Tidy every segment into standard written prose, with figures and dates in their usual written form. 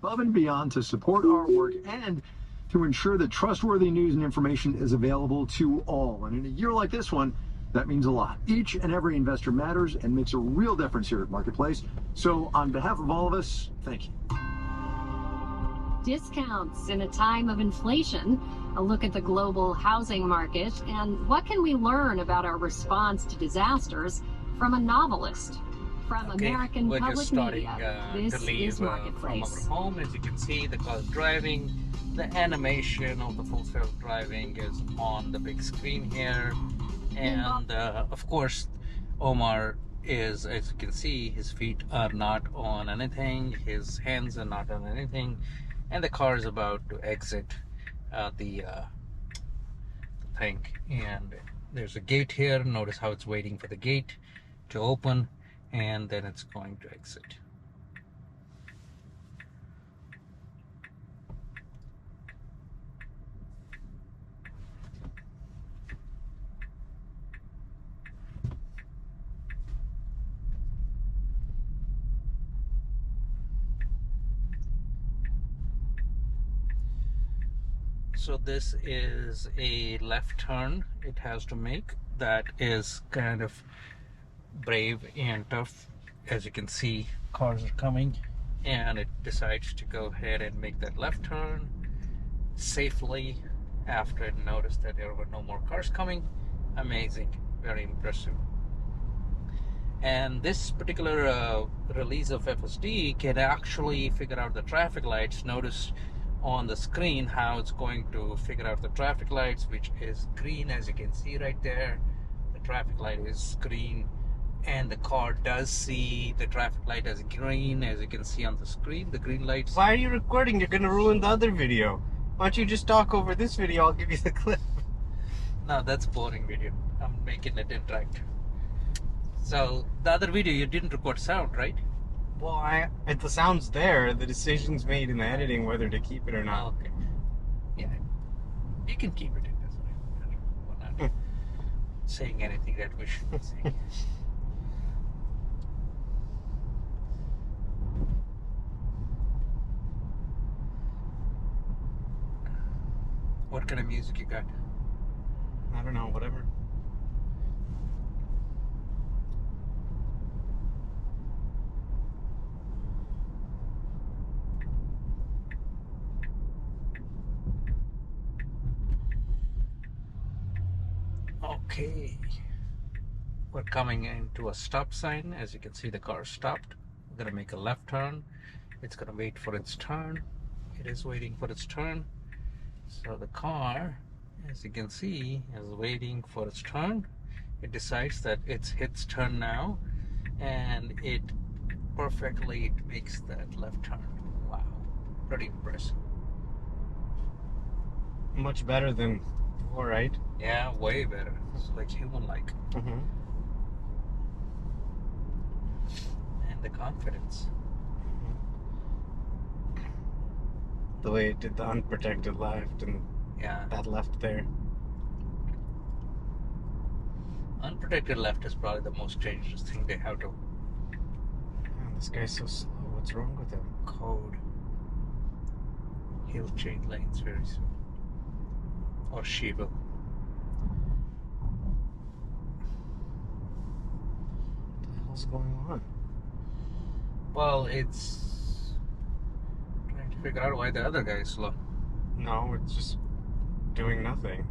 above and beyond to support our work and to ensure that trustworthy news and information is available to all. And in a year like this one, that means a lot. Each and every investor matters and makes a real difference here at Marketplace. So on behalf of all of us, thank you. Discounts in a time of inflation, a look at the global housing market, and what can we learn about our response to disasters from a novelist. From American we're Public just starting Media, this to leave is Marketplace. from our home. As you can see, the car's driving. The animation of the full self-driving is on the big screen here. And of course, Omar is, as you can see, his feet are not on anything. His hands are not on anything. And the car is about to exit the thing. And there's a gate here. Notice how it's waiting for the gate to open. And then it's going to exit. So this is a left turn it has to make. That is kind of brave and tough. As you can see, cars are coming, and it decides to go ahead and make that left turn safely after it noticed that there were no more cars coming. Amazing, very impressive. And this particular release of FSD can actually figure out the traffic lights. Notice on the screen how it's going to figure out the traffic lights, which is green, as you can see right there. The traffic light is green, and the car does see the traffic light as green, as you can see on the screen, the green lights. Why are you recording? You're going to ruin the other video. Why don't you just talk over this video? I'll give you the clip. No, that's boring video. I'm making it interactive. So the other video, you didn't record sound, right? Well, the sound's there. The decision's made in the editing whether to keep it or not. Okay. Yeah. You can keep it in. That's fine. We're not saying anything that we shouldn't be saying. What kind of music you got? I don't know, whatever. Okay, we're coming into a stop sign. As you can see, the car stopped. We're gonna make a left turn. It's gonna wait for its turn. It is waiting for its turn. So the car, as you can see, is waiting for its turn. It decides that it's its turn now, and it perfectly makes that left turn. Wow, pretty impressive. Much better than before, right? Yeah, way better. It's like human-like. Mm-hmm. And the confidence. The way it did the unprotected left and Yeah. that left there. Unprotected left is probably the most dangerous thing they have to Man, this guy's so slow. What's wrong with him? code. He'll change lanes very soon. Or she will. What the hell's going on? Well, it's trying to figure out why the other guy is slow. No, it's just doing nothing.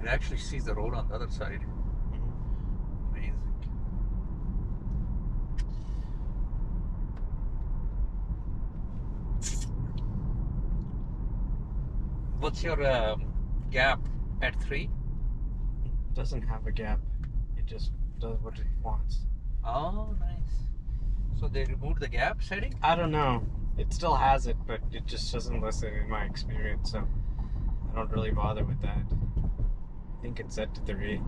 It actually sees the road on the other side. Amazing. What's your gap at 3? It doesn't have a gap. It just does what it wants. Oh, nice. So they removed the gap setting? I don't know. It still has it, but it just doesn't listen in my experience, so I don't really bother with that. I think it's set to 3.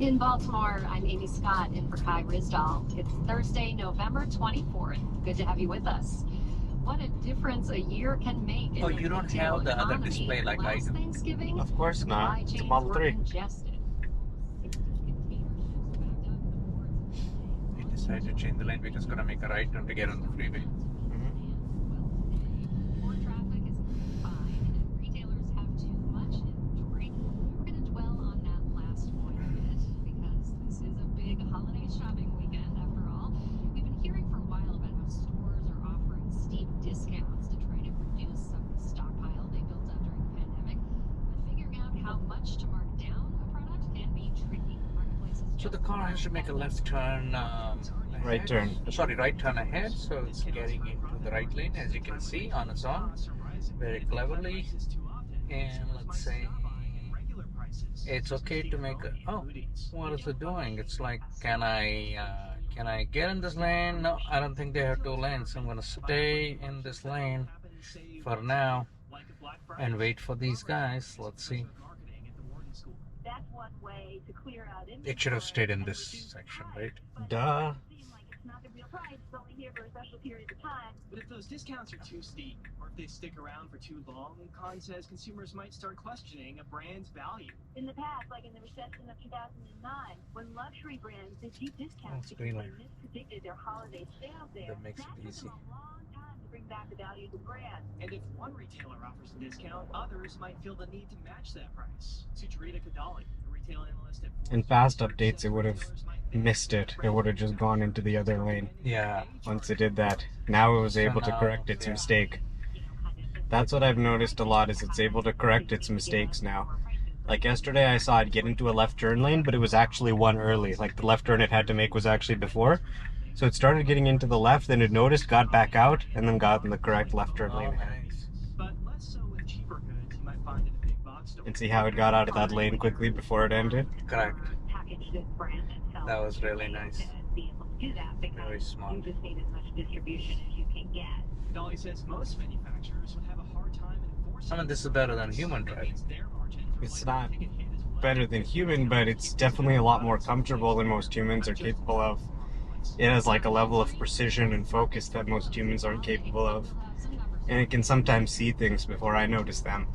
In Baltimore, I'm Amy Scott in for Kai Rizdal. It's Thursday, November 24th. Good to have you with us. What a difference a year can make in Oh, the you don't retail have the other economy. display like I Last do. Thanksgiving, Of course not. supply It's a chains Model were 3. congested. 60 container ships backed up the ports. We decided to change the lane. We're just gonna make a right turn to get on the freeway. Port traffic is fine, and retailers have too much inventory. We're going to dwell on that last point a bit because this is a big holiday shopping weekend after all. We've been hearing for a while about how stores are offering steep discounts to try to reduce some of the stockpile they built up during the pandemic. But figuring out how much to mark down a product can be tricky. Marketplaces So the car has to make a left turn. Right ahead. turn. Sorry, right turn ahead. So it's getting into the right lane, as you can see on its own, very cleverly. And let's say it's okay to make a. Oh, what is it doing? It's like, can I get in this lane? No, I don't think they have two lanes. I'm gonna stay in this lane for now and wait for these guys. Let's see. It should have stayed in this section, right? Duh. But if those discounts are too steep, or if they stick around for too long, Khan says consumers might start questioning a brand's value. In the past, like in the recession of 2009, when luxury brands did deep discounts Oh, because green light. they mispredicted their holiday sales there, That makes it took easy. them a long time to bring back the value of the brand. And if one retailer offers a discount, others might feel the need to match that price. Sucharita Kadali, a retail analyst at In fast updates, it would have missed it. It would have just gone into the other lane Yeah. once it did that. Now it was So able to now, correct its yeah. mistake. That's what I've noticed a lot, is it's able to correct its mistakes now. Like yesterday I saw it get into a left turn lane, but it was actually one early. Like the left turn it had to make was actually before. So it started getting into the left, then it noticed, got back out, and then got in the correct left turn Oh, lane. nice. but less so with cheaper goods you might find in a big box store. And see how it got out of that lane quickly before it ended? Correct. Package this brand and sell That it. was really nice. To be able to do that because Very smart. you just need as much distribution as you can get. Kadali says most manufacturers would have a hard time enforcing. I mean, this is better than human driving. Their margins are It's likely not to take a hit as well. better than human, but it's definitely a lot more comfortable than most humans are capable of. It has like a level of precision and focus that most humans aren't capable of. And it can sometimes see things before I notice them.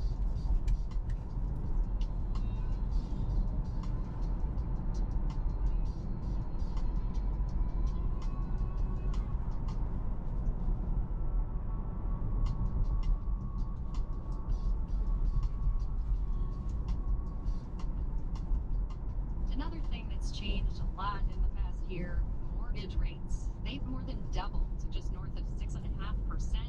Another thing that's changed a lot in the past year, mortgage rates. They've more than doubled to just north of 6.5%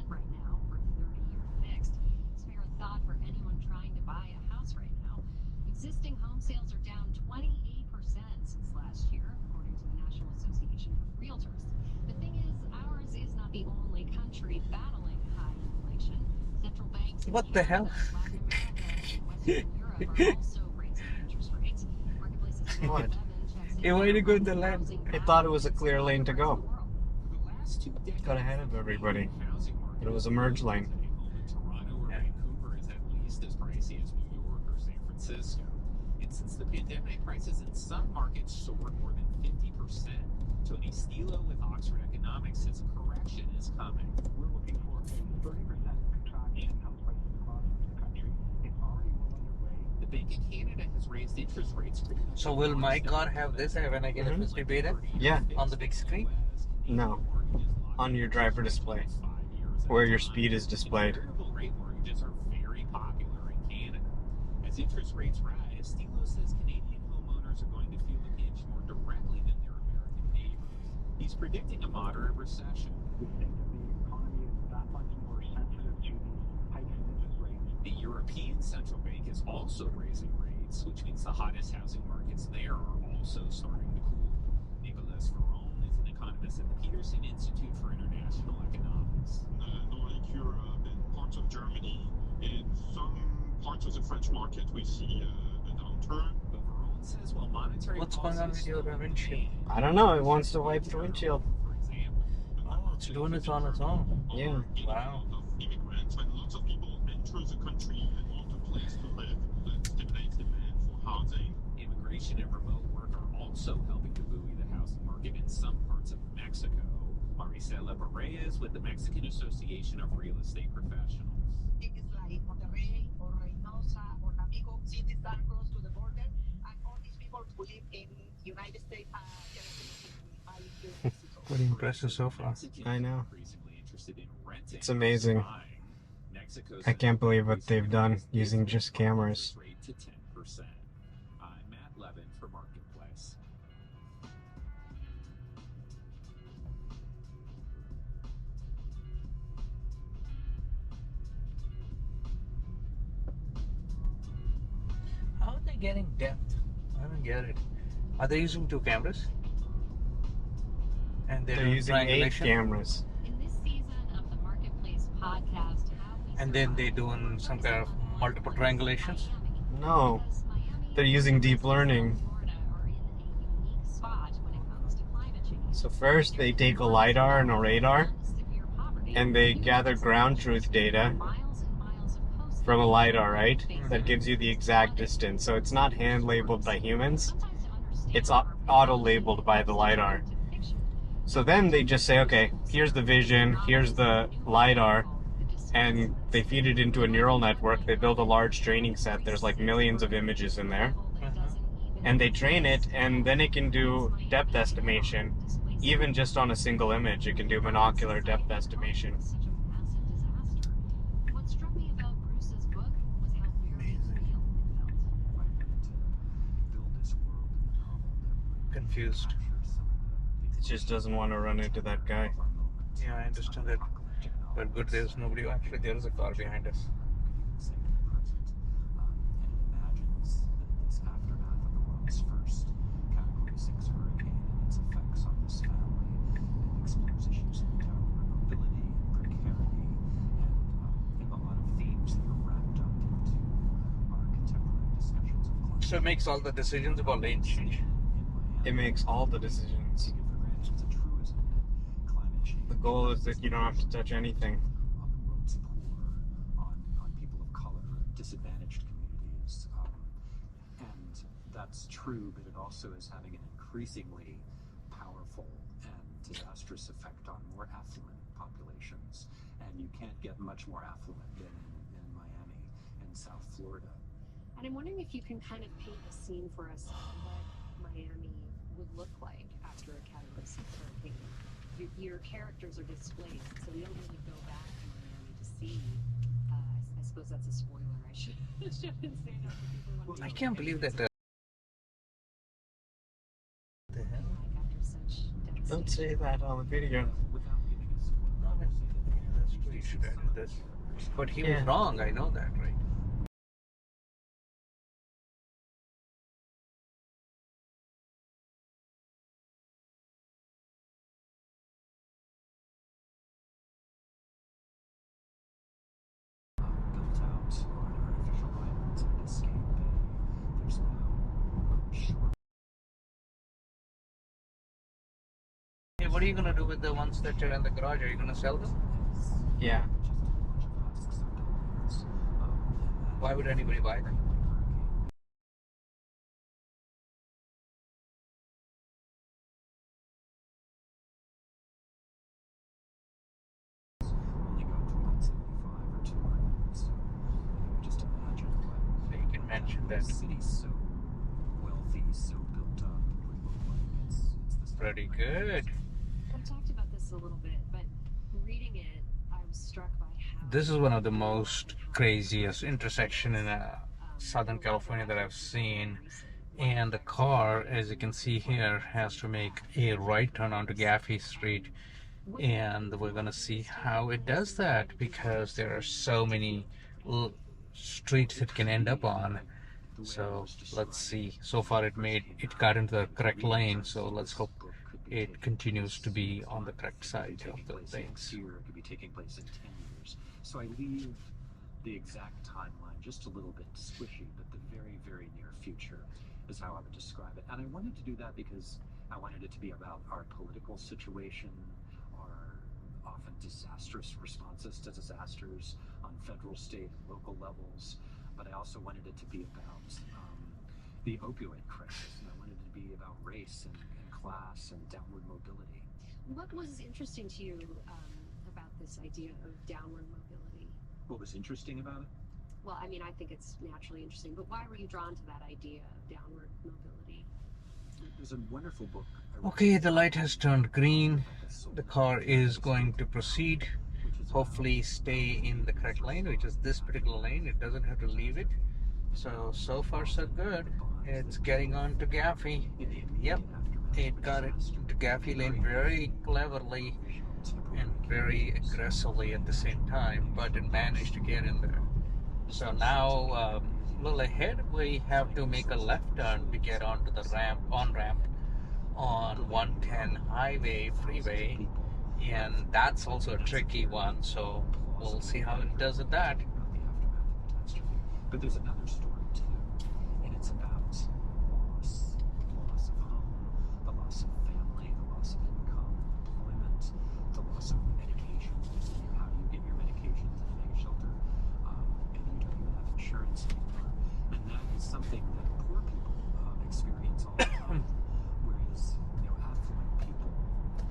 right now for a 30-year fixed. Spare a thought for anyone trying to buy a house right now. Existing home sales are down 28% since last year, according to the National Association of Realtors. The thing is, ours is not the only country battling high inflation. Central banks in What the hell? Latin America and Western Europe are also raising interest rates. Marketplaces have What? 11 checks in Hey, why you go in the lane? housing I thought it was a clear lane to go. For the last 2 decades, Got ahead of everybody. the housing market It was a merge lane. In Toronto or Yeah. Vancouver is at least as pricey as New York or San Francisco. And since the pandemic, prices in some markets soared more than 50%. Tony Stilo with Oxford Economics says a correction is coming. We're looking for a 30% contraction in house prices across the country. It's already well underway. The Bank of Canada has raised interest rates pretty much. So will my car have this when I get a Mhm. 50 beta Yeah. on the big screen? No. On your driver display, where your speed is displayed. Variable rate mortgages are very popular in Canada. As interest rates rise, Stilo says Canadian homeowners are going to feel the pinch more directly than their American neighbors. He's predicting a moderate recession. We think that the economy is that much more sensitive to these hikes in interest rates. The European Central Bank is also raising rates, which means the hottest housing markets there are also starting to cool. Nicolas Ferron is an economist at the Petersen Institute for International Economics. Northern Europe and parts of Germany. In some parts of the French market, we see a downturn. But Ferron says while monetary What's going on with your windshield? I don't know, it wants to wipe the windshield. For example, Oh, it's doing it on its own. Yeah. Wow. Of immigrants, when lots of people enter the country and want a place to live, that stimulates demand for housing. immigration and remote work are also helping to buoy the housing market in some parts of Mexico. Marisela Barreyes with the Mexican Association of Real Estate Professionals. Cities like Monterrey or Reynosa or Tampico, cities that are close to the border, and all these people who live in United States Mexico. Pretty impressive so far. I know. It's amazing. I can't believe what they've done using just cameras. I'm Matt Levin for Marketplace. How are they getting depth? I don't get it. Are they using 2 cameras? And They're using 8 triangulation? cameras. In this season of the Marketplace podcast, how we And then they doing some kind of multiple triangulations? No, they're using deep learning. So first they take a LiDAR and a radar and they gather ground truth data from a LiDAR, right? That gives you the exact distance. So it's not hand labeled by humans, it's auto labeled by the LiDAR. So then they just say, okay, here's the vision, here's the LiDAR, and they feed it into a neural network. They build a large training set. There's like millions of images in there. And they train it, and then it can do depth estimation. Even just on a single image, it can do monocular depth estimation. What struck me about Bruce's book was how very real it felt. Confused. It just doesn't want to run into that guy. Yeah, I understand that. But good, there's nobody. Actually, there is a car behind us. So it makes all the decisions about lane change. It makes all the decisions. The goal is that you don't have to touch anything. On people of color, disadvantaged communities, and that's true, but it also is having an increasingly powerful and disastrous effect on more affluent populations. And you can't get much more affluent than in Miami and South Florida. And I'm wondering if you can kind of paint a scene for us of what Miami would look like after a Category 6 hurricane. Your characters are displaced, so we don't really go back to Miami to see. I suppose that's a spoiler. I shouldn't say that for people. I can't believe that. The hell? After such Don't say that on the video. That's true. You should edit this. But he was wrong. I know that, right? Built out on artificial islands in Biscayne Bay. There's now shore. Hey, what are you gonna do with the ones that are in the garage? Are you gonna sell them? Yeah. Why would anybody buy them? Only go to 175 or 200. So just imagine what So you can mention that. the city's so wealthy, so built up would look like. It's this Pretty good. We talked about this a little bit, but reading it, I was struck by how This is one of the most craziest intersection in Southern California that I've seen. And the car, as you can see here, has to make a right turn onto Gaffey Street. And we're gonna see how it does that, because there are so many streets it can end up on. So let's see. So far it got into the correct lane, so let's hope it continues to be on the correct side of the things. Here, it could be taking place in 10 years. So I leave the exact timeline just a little bit squishy, but the very, very near future is how I would describe it. And I wanted to do that because I wanted it to be about our political situation, our often disastrous responses to disasters on federal, state, and local levels. But I also wanted it to be about the opioid crisis, and I wanted it to be about race and class and downward mobility. What was interesting to you about this idea of downward mobility? What was interesting about it? Well, I mean, I think it's naturally interesting, but why were you drawn to that idea of downward mobility? There's a wonderful book. I read Okay, the light has turned green. The car is going to proceed. Hopefully stay in the correct lane, which is this particular lane. It doesn't have to leave it. So far so good. It's getting on to Gaffey. Yep, it got it into Gaffey lane very cleverly and very aggressively at the same time, but it managed to get in there. So now, a little ahead, we have to make a left turn to get onto the on-ramp on 110 highway, freeway, and that's also a tricky one, so we'll see how it does at that. But there's another story too, and it's about loss of home, the loss of family, the loss of income, employment, the loss of medications. How do you get your medications in a shelter? Maybe you don't even have insurance anymore, and that is something that poor people experience all the time, whereas affluent people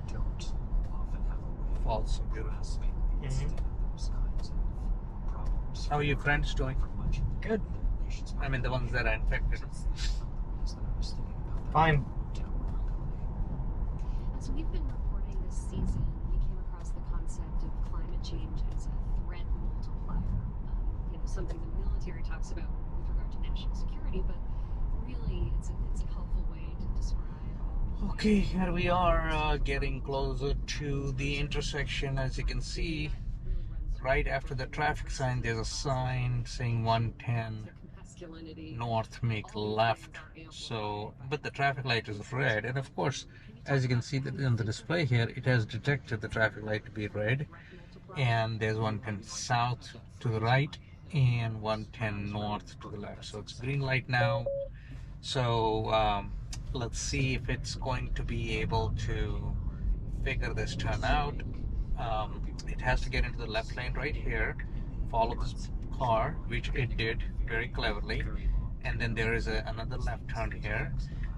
don't often have a way Falls so of beautiful. grasping the extent of those kinds of problems. How are your friends doing? Good. I mean, the ones that are infected. Fine. So we've been reporting this season, we came across the concept of climate change as a threat multiplier. Something the military talks about with regard to national security, but really it's a helpful way to describe all. Okay, here we are getting closer to the intersection. As you can see, right after the traffic sign, there's a sign saying 110 north, make left. So, but the traffic light is red, and of course, as you can see on the display here, it has detected the traffic light to be red, and there's 110 south to the right and 110 north to the left. So it's green light now. So let's see if it's going to be able to figure this turn out. It has to get into the left lane right here, follow this car, which it did very cleverly, and then there is another left turn here.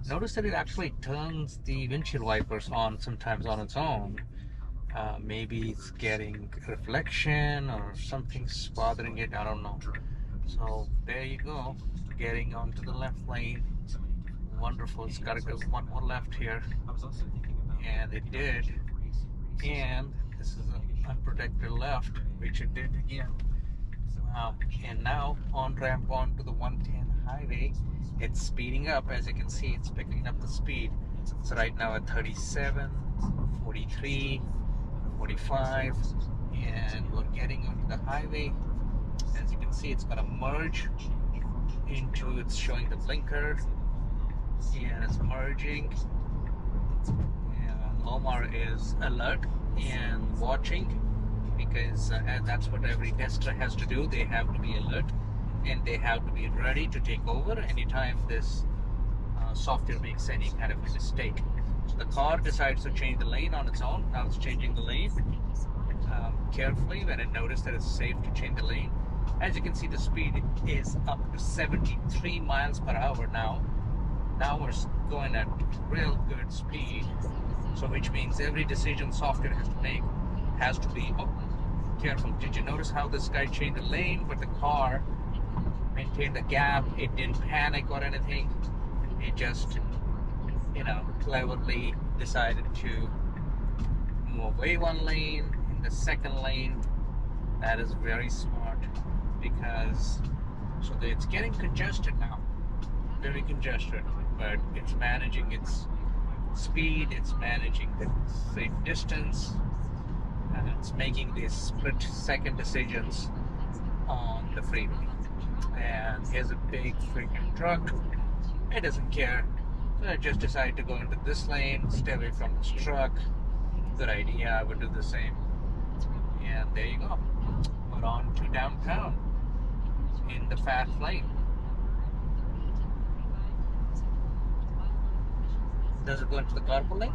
Notice that it actually turns the windshield wipers on sometimes on its own. Maybe it's getting reflection or something's bothering it, I don't know. So there you go, getting onto the left lane. Wonderful. It's got to go one more left here, and it did. And this is an unprotected left, which it did again. Wow. And now on ramp onto the 110 highway, it's speeding up. As you can see, it's picking up the speed. So right now at 37, 43, 45, and we're getting onto the highway. As you can see, it's going to merge into, it's showing the blinker, and it's merging. And Omar is alert and watching, because that's what every tester has to do. They have to be alert and they have to be ready to take over anytime this software makes any kind of mistake. So the car decides to change the lane on its own. Now it's changing the lane carefully when it noticed that it's safe to change the lane. As you can see, the speed is up to 73 miles per hour now. Now we're going at real good speed, so which means every decision software has to make has to be, oh, careful. Did you notice how this guy changed the lane, but the car maintained the gap? It didn't panic or anything. It just, cleverly decided to move away one lane in the second lane. That is very smart, because it's getting congested now, very congested, but it's managing its speed, it's managing the safe distance, and it's making these split-second decisions on the freeway. And here's a big freaking truck. It doesn't care, so I just decided to go into this lane, stay away from this truck. Good idea, I would do the same. And there you go. We're on to downtown in the fast lane. Does it go into the carpool lane?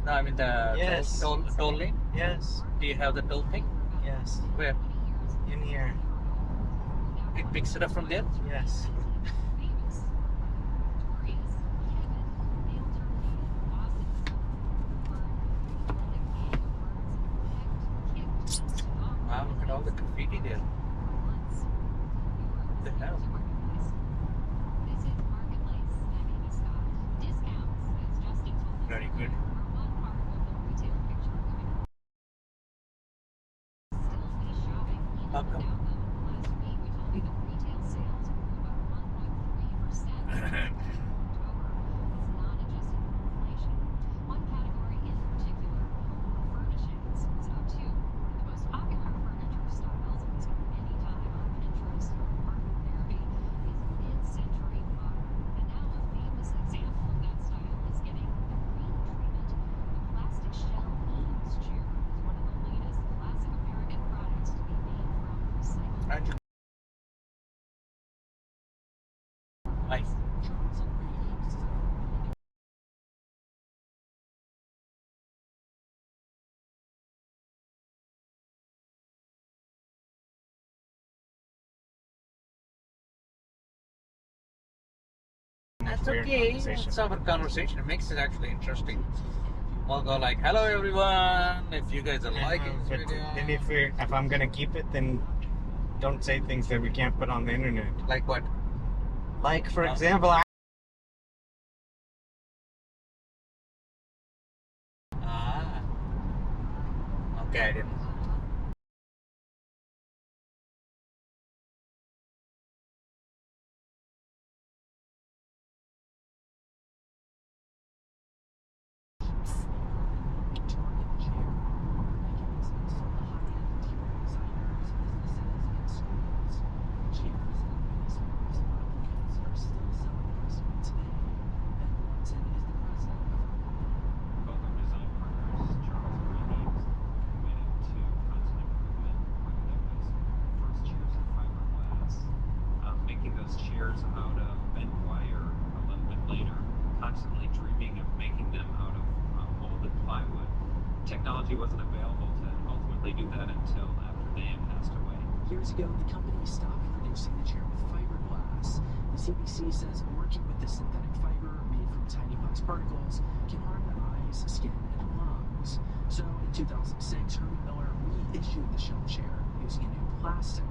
No, I mean the Yes. toll lane? Yes. Do you have the toll thing? Yes. Where? In here. It picks it up from there? Yes. the graffiti there. What the hell? This is Marketplace. I'm Amy Scott. Discounts, as Justin told us, Very good. are one part of the retail picture coming up. Still finished shopping. How come? Last week we told you that retail sales grew by 1.3% in October. It's not adjusted for inflation. One category in particular, home furnishings, was up too. One of the most popular furniture styles, if you spend any time on Pinterest or apartment therapy, is mid-century modern. And now a famous example of that style is getting the green treatment. The plastic shell Eames chair is one of the latest classic American products to be made from recycled Right. Nice. That's Weird okay. conversation. It's our conversation. It makes it actually interesting. We'll go like, hello everyone. If you guys are liking this But video, then if I'm gonna keep it, then don't say things that we can't put on the internet. like what? Like, for example, Ah. Okay, I didn't. Making those chairs out of bent wire a little bit later, constantly dreaming of making them out of molded plywood. Technology wasn't available to ultimately do that until after they had passed away. Years ago, the company stopped producing the chair with fiberglass. The CBC says working with the synthetic fiber made from tiny box particles can harm the eyes, skin, and lungs. So in 2006, Herman Miller reissued the shell chair using a new plastic.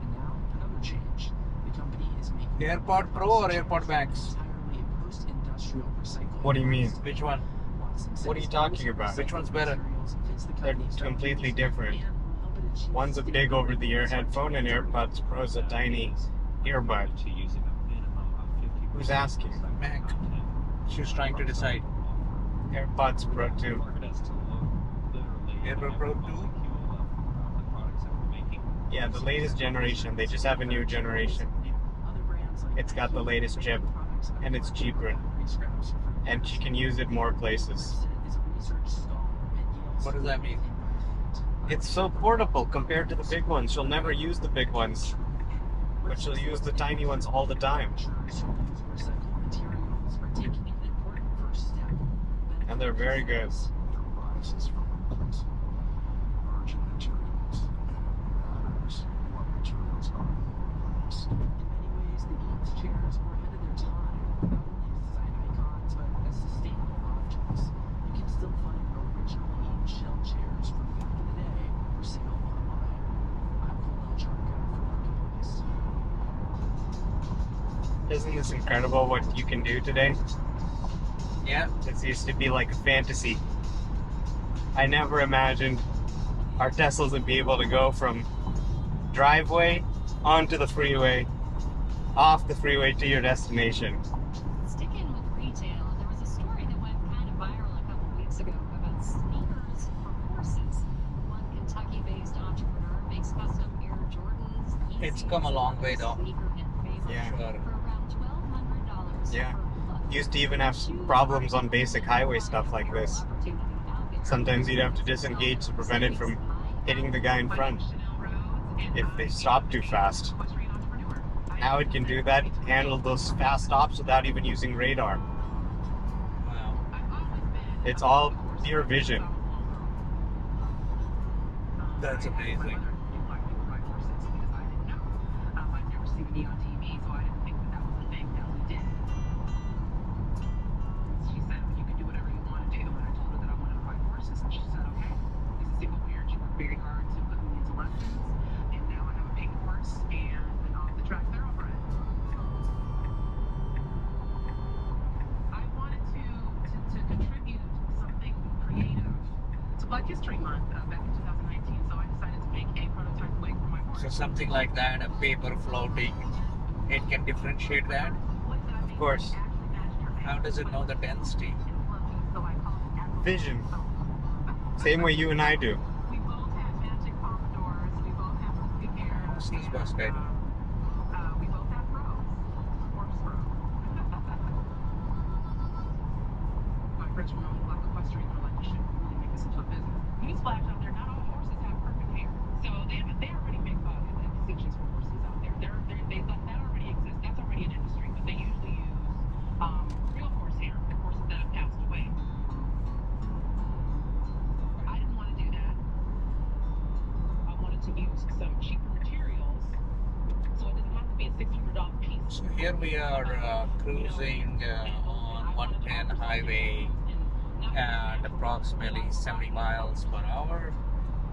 And now, another change. The company is making AirPod Pro or AirPod Max? entirely post-industrial recycling. what do you mean? Which one? What are you talking about? Which one's better? They're completely different. One's a big over-the-ear headphone, and AirPods Pro's a tiny earbud. To using a minimum of 50% Who's asking? Mac. She's trying to decide. AirPods Pro 2. AirPod Pro 2? The products that we're making. Yeah, the latest generation. They just have a new generation. It's got the latest chip, and it's cheaper, and she can use it more places. What does that mean? It's so portable compared to the big ones. She'll never use the big ones, but she'll use the tiny ones all the time. And they're very good. Virgin materials. And it matters what materials are used. In many ways, the Eames chairs were ahead of their time, not only as design icons, but as sustainable objects. You can still find original Eames shell chairs from back in the day for sale online. I'm Cole Charka for Marketplace. Isn't this incredible what you can do today? Yeah. This used to be like a fantasy. I never imagined our Teslas would be able to go from driveway onto the freeway, off the freeway to your destination. Sticking with retail, there was a story that went kind of viral a couple weeks ago about sneakers for horses. One Kentucky-based entrepreneur makes custom Air Jordans. It's come a long way, though. Sneakerhead favorite Yeah. for around $1,200 Yeah. per foot. Used to even have problems on basic highway stuff like this. Sometimes you'd have to disengage to prevent it from hitting the guy in front if they stop too fast. Now it can do that, handle those fast stops without even using radar. Wow. It's all pure vision. That's amazing. I've never seen me on TV, so I didn't think that was a thing that we did. She said, you can do whatever you want to do, and I told her that I wanted to ride horses, and she said, okay. This is single parent, she worked very hard to put me into lessons. Black History Month back in 2019, so I decided to make a prototype wig for my horse. So something like that, a paper floating, it can differentiate that. Of course. How does it know the density? Vision. Same way you and I do. We both have magic pompadours. We both have moving hair. What's this bus guy doing? We both have froze. Horse froze. My friends from Black Equestrian are like, you should really make this into a business. Newsflash out there, not all horses have perfect hair. So they already make distinctions for horses out there. That already exists. That's already an industry. But they usually use real horse hair for horses that have passed away. I didn't want to do that. I wanted to use some cheaper materials, so it doesn't have to be a $600 piece. So here we are cruising on 110 highway at approximately 70 miles per hour,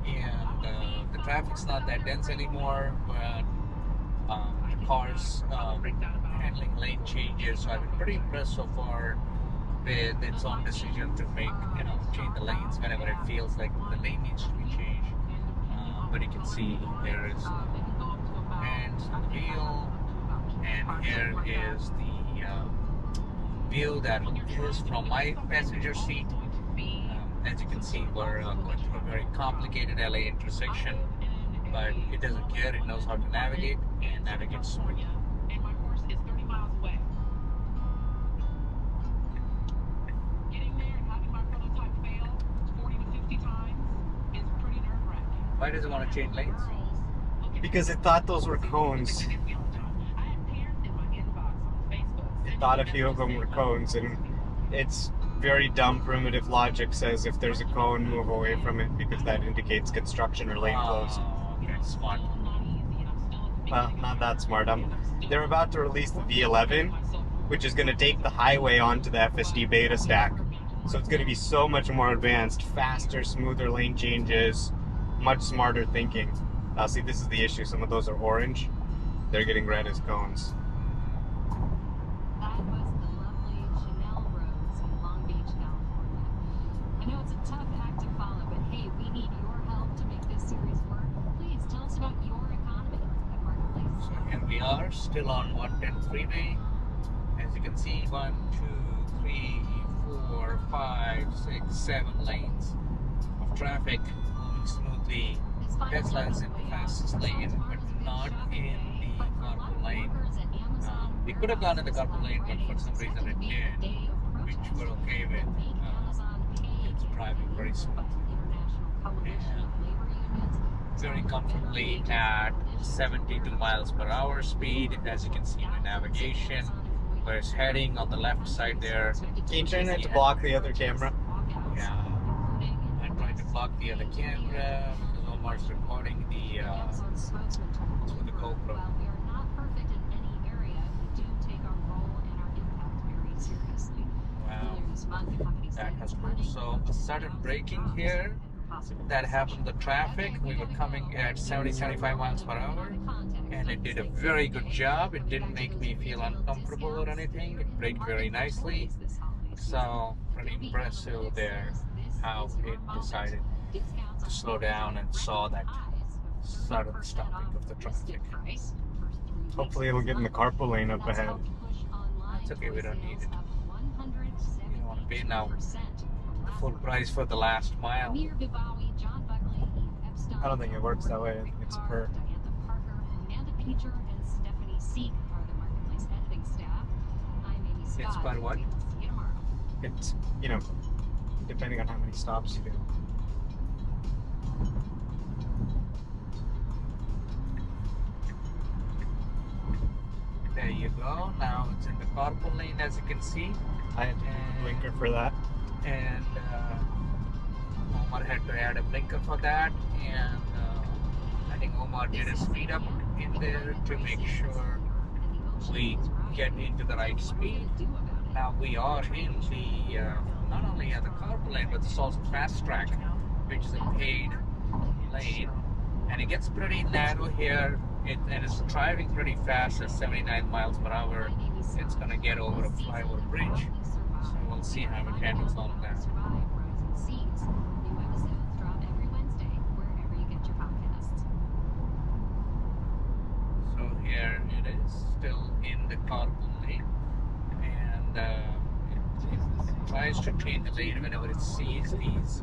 and the traffic's not that dense anymore, but the car's handling lane changes, so I've been pretty impressed so far with its own decision to make, change the lanes whenever it feels like the lane needs to be changed. But you can see there is hands on the wheel, and here is the view that is from my passenger seat. As you can see, we're going through a very complicated LA intersection, but it doesn't care. It knows how to navigate and navigate smoothly. And my horse is 30 miles away. Getting there and having my prototype fail 40 to 50 times is pretty nerve-wracking. Why does it want to change lanes? Because it thought those were cones. I had parents in my inbox on Facebook. It thought a few of them were cones, and it's very dumb primitive logic says if there's a cone, move away from it because that indicates construction or lane closed. Okay, smart. Well, not that smart. They're about to release the V11, which is going to take the highway onto the FSD beta stack. So it's going to be so much more advanced, faster, smoother lane changes, much smarter thinking. See, this is the issue. Some of those are orange. They're getting red as cones. That was the lovely Chanel Rose in Long Beach, California. I know it's a tough act to follow, but hey, we need your help to make this series work. Please tell us about your economy at Marketplace. So here we are, still on 110 Freeway. As you can see, 1, 2, 3, 4, 5, 6, 7 lanes of traffic moving smoothly. Tesla is in the fastest lane, but not in the carpool lane. We could have gone in the carpool lane, but for some reason it did, which we're okay with. It's driving very smoothly. And very comfortably at 72 miles per hour speed, as you can see in the navigation. Where it's heading on the left side there. Can you turn it to block the other camera? Yeah. I tried to block the other camera because Omar's recording the through the GoPro. While we are not perfect in any area, we do take our role and our impact very seriously. Wow. Earlier this month, the company That said has it's been running so a sudden braking here. That happened to the traffic. We were coming at 70-75 miles per hour, and it did a very good job. It didn't make me feel uncomfortable or anything. It braked very nicely. So pretty impressive there how it decided to slow down and saw that sudden stopping of the traffic. Hopefully it'll get in the carpool lane up ahead. That's okay, we don't need it. We don't want to pay now full price for the last mile. I don't think it works that way. I think it's per. It's per what? It's, depending on how many stops you do. There you go. Now it's in the carpool lane, as you can see. I had to do the blinker for that. And Omar had to add a blinker for that, and I think Omar did a speed up in there to make sure we get into the right speed. Now we are in the not only at the carpool lane, but it's also fast track, which is a paid lane, and it gets pretty narrow here. And it's driving pretty fast at 79 miles per hour. It's gonna get over a flyover bridge. So we'll see how it handles all of that. carpool lane, and it tries to change the lane whenever it sees these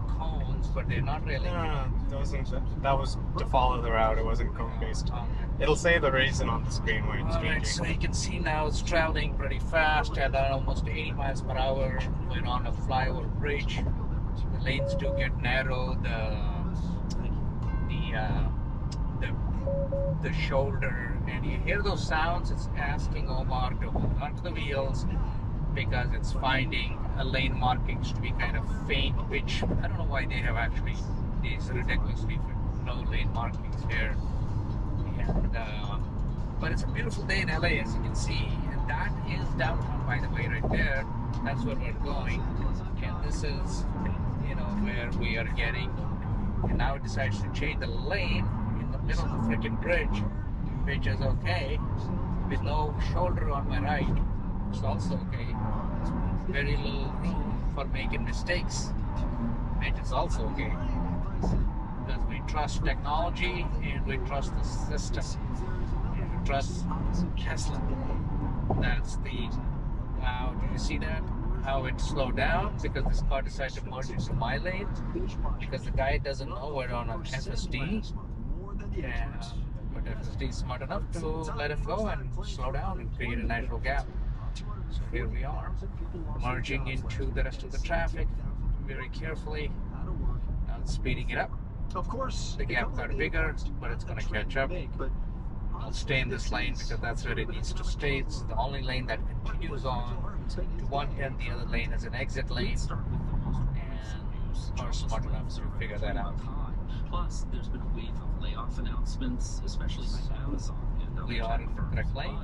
cones, but they're not really. That was to follow the route. It wasn't cone based. It'll say the reason on the screen where it's Alright, changing. so you can see now it's traveling pretty fast at almost 80 miles per hour. We're on a flyover bridge. The lanes do get narrow. The shoulder, and you hear those sounds. It's asking Omar to hold onto the wheels because it's finding lane markings to be kind of faint, which I don't know why they have actually these ridiculously no lane markings here. And but it's a beautiful day in LA, as you can see, and that is downtown, by the way, right there. That's where we're going, and this is, you know, where we are getting. And now it decides to change the lane in the middle of the freaking bridge, which is okay, with no shoulder on my right. It's also okay. Very little room for making mistakes, which is also okay. Because we trust technology and we trust the system. And we trust Tesla. That's the. Wow, did you see that? How it slowed down because this car decided to merge into my lane because the guy doesn't know we're on an FSD. But FSD is smart enough to let him go and slow down and create a natural gap. So here we are, merging into the rest of the traffic very carefully. Now it's speeding it up. Of course, the gap got bigger, but it's going to catch up. I'll stay in this lane because that's where it needs to stay. It's the only lane that continues on to 110. The other lane is an exit lane, and are smart enough to figure that out. Plus, there's been a wave of layoff announcements, especially by Amazon. We are in the correct lane,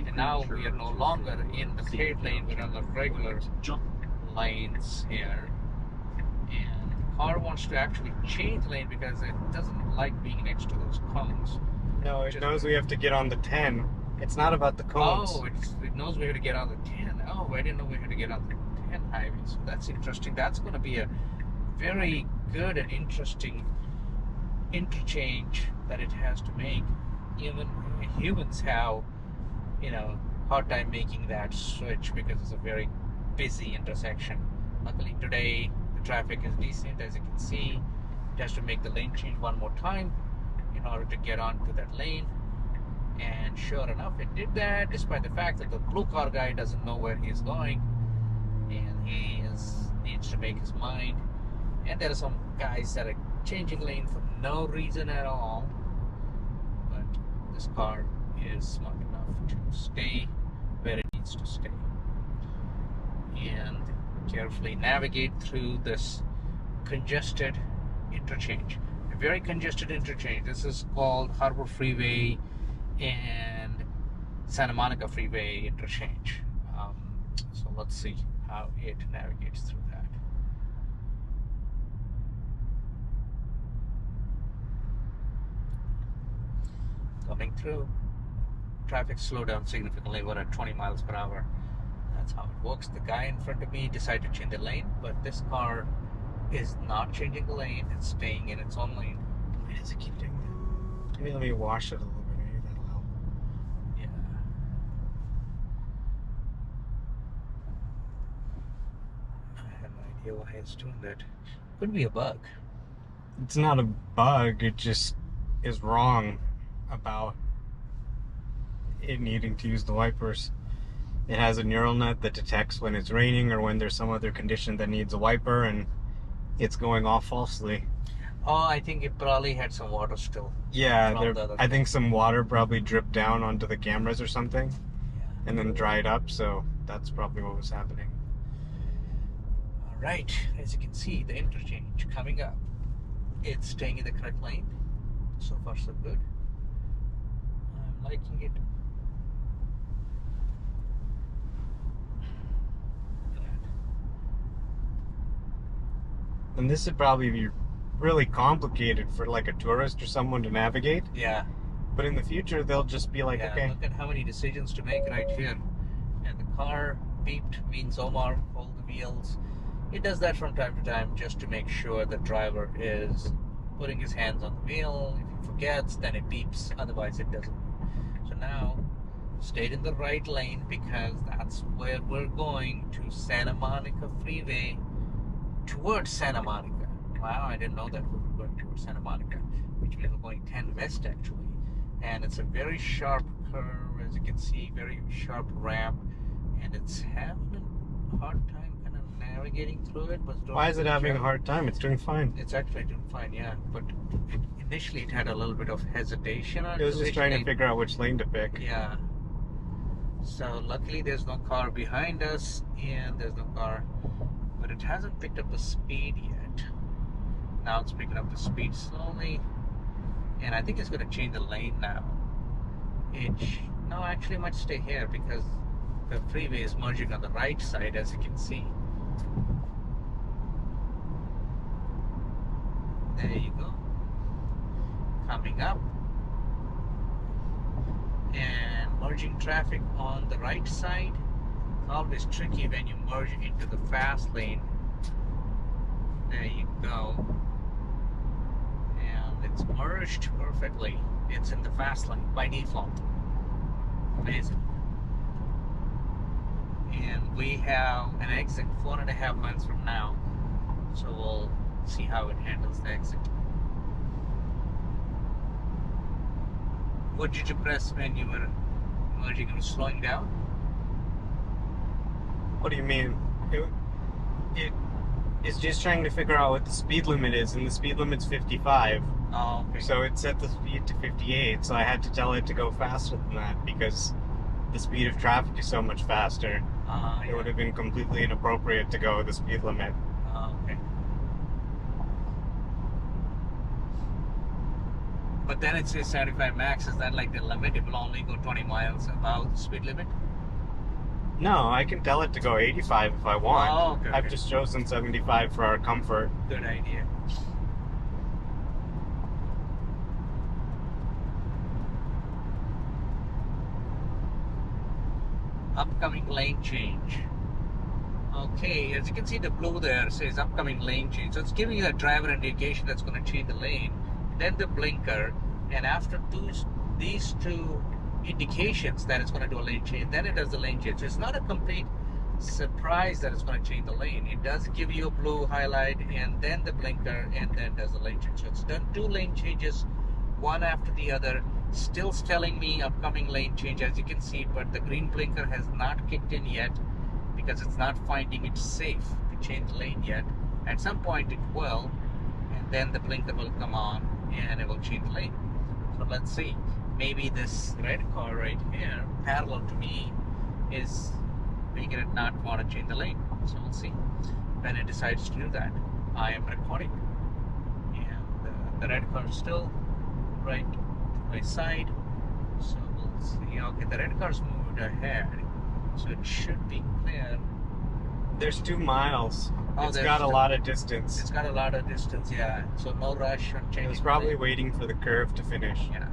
and now we are no longer in the paved lane. We're on the regular lanes here, and the car wants to actually change lane because it doesn't like being next to those cones. No, it knows we have to get on the 10. It's not about the cones. Oh, it knows we have to get on the 10. Oh, I didn't know we had to get on the 10 highway. So that's interesting. That's going to be a very good and interesting interchange that it has to make. Even humans have, you know, hard time making that switch because it's a very busy intersection. Luckily today the traffic is decent, as you can see. It has to make the lane change one more time in order to get onto that lane, and sure enough it did that, despite the fact that the blue car guy doesn't know where he's going and he needs to make his mind. And there are some guys that are changing lane for no reason at all, but this car is smart enough to stay where it needs to stay and carefully navigate through this congested interchange. A very congested interchange. This is called Harbor Freeway and Santa Monica Freeway interchange. So let's see how it navigates through that. Coming through. Traffic slowed down significantly. We're at 20 miles per hour. That's how it works. The guy in front of me decided to change the lane, but this car is not changing the lane. It's staying in its own lane. Why does it keep doing that? Maybe let me wash it a little bit. Maybe that'll help. Yeah. I have no idea why it's doing that. Could be a bug. It's not a bug. It just is wrong about it needing to use the wipers. It has a neural net that detects when it's raining or when there's some other condition that needs a wiper, and it's going off falsely. Oh, I think it probably had some water still. Yeah, I think some water probably dripped down onto the cameras or something, and then dried up, so that's probably what was happening. Alright, as you can see, the interchange coming up. It's staying in the correct lane. So far so good. I'm liking it. And this would probably be really complicated for like a tourist or someone to navigate. Yeah. But in the future, they'll just be like, okay. Look at how many decisions to make right here. And the car beeped, means Omar, hold the wheels. It does that from time to time just to make sure the driver is putting his hands on the wheel. If he forgets, then it beeps. Otherwise, it doesn't. So now Stayed in the right lane because that's where we're going, to Santa Monica Freeway, towards Santa Monica. Wow, I didn't know that we were going towards Santa Monica, which means we're going 10 west actually. And it's a very sharp curve, as you can see, very sharp ramp, and it's having a hard time kind of navigating through it. But why is it having a hard time? It's doing fine. It's actually doing fine, yeah. But initially it had a little bit of hesitation on it was just trying to figure out which lane to pick. Yeah. So luckily there's no car behind us, and there's no car, but it hasn't picked up the speed yet. Now it's picking up the speed slowly, and I think it's going to change the lane now. No, actually it might stay here because the freeway is merging on the right side, as you can see. There you go. Coming up. And merging traffic on the right side is always tricky when you merge into the fast lane. There you go. And it's merged perfectly. It's in the fast lane by default. Amazing. And we have an exit 4.5 miles from now, so we'll see how it handles the exit. What did you press when you were merging and slowing down? What do you mean? It is just trying to figure out what the speed limit is, and the speed limit's 55. Oh, okay. So it set the speed to 58, so I had to tell it to go faster than that because the speed of traffic is so much faster. Yeah. It would have been completely inappropriate to go the speed limit. Okay. But then it says 75 max. Is that like the limit? It will only go 20 miles above the speed limit? No, I can tell it to go 85 if I want. Oh, okay, I've okay. just chosen 75 for our comfort. Good idea. Upcoming lane change. Okay, as you can see, the blue there says upcoming lane change. So it's giving you a driver indication that's going to change the lane. Then the blinker, and after these two indications that it's going to do a lane change, then it does the lane change. So it's not a complete surprise that it's going to change the lane. It does give you a blue highlight, and then the blinker, and then does the lane change. So it's done 2 lane changes, one after the other. Still telling me upcoming lane change, as you can see, but the green blinker has not kicked in yet because it's not finding it safe to change the lane yet. At some point it will, and then the blinker will come on and it will change the lane. So let's see, maybe this red car right here parallel to me is making it not want to change the lane. So we'll see when it decides to do that. I am recording, and the red car is still right to my side, so we'll see. Okay, the red car's moved ahead, so it should be clear. There's 2 miles. Oh, It's got a lot of distance. It's got a lot of distance, yeah. So no rush on changing. It was probably the lane. waiting for the curve to finish. Yeah.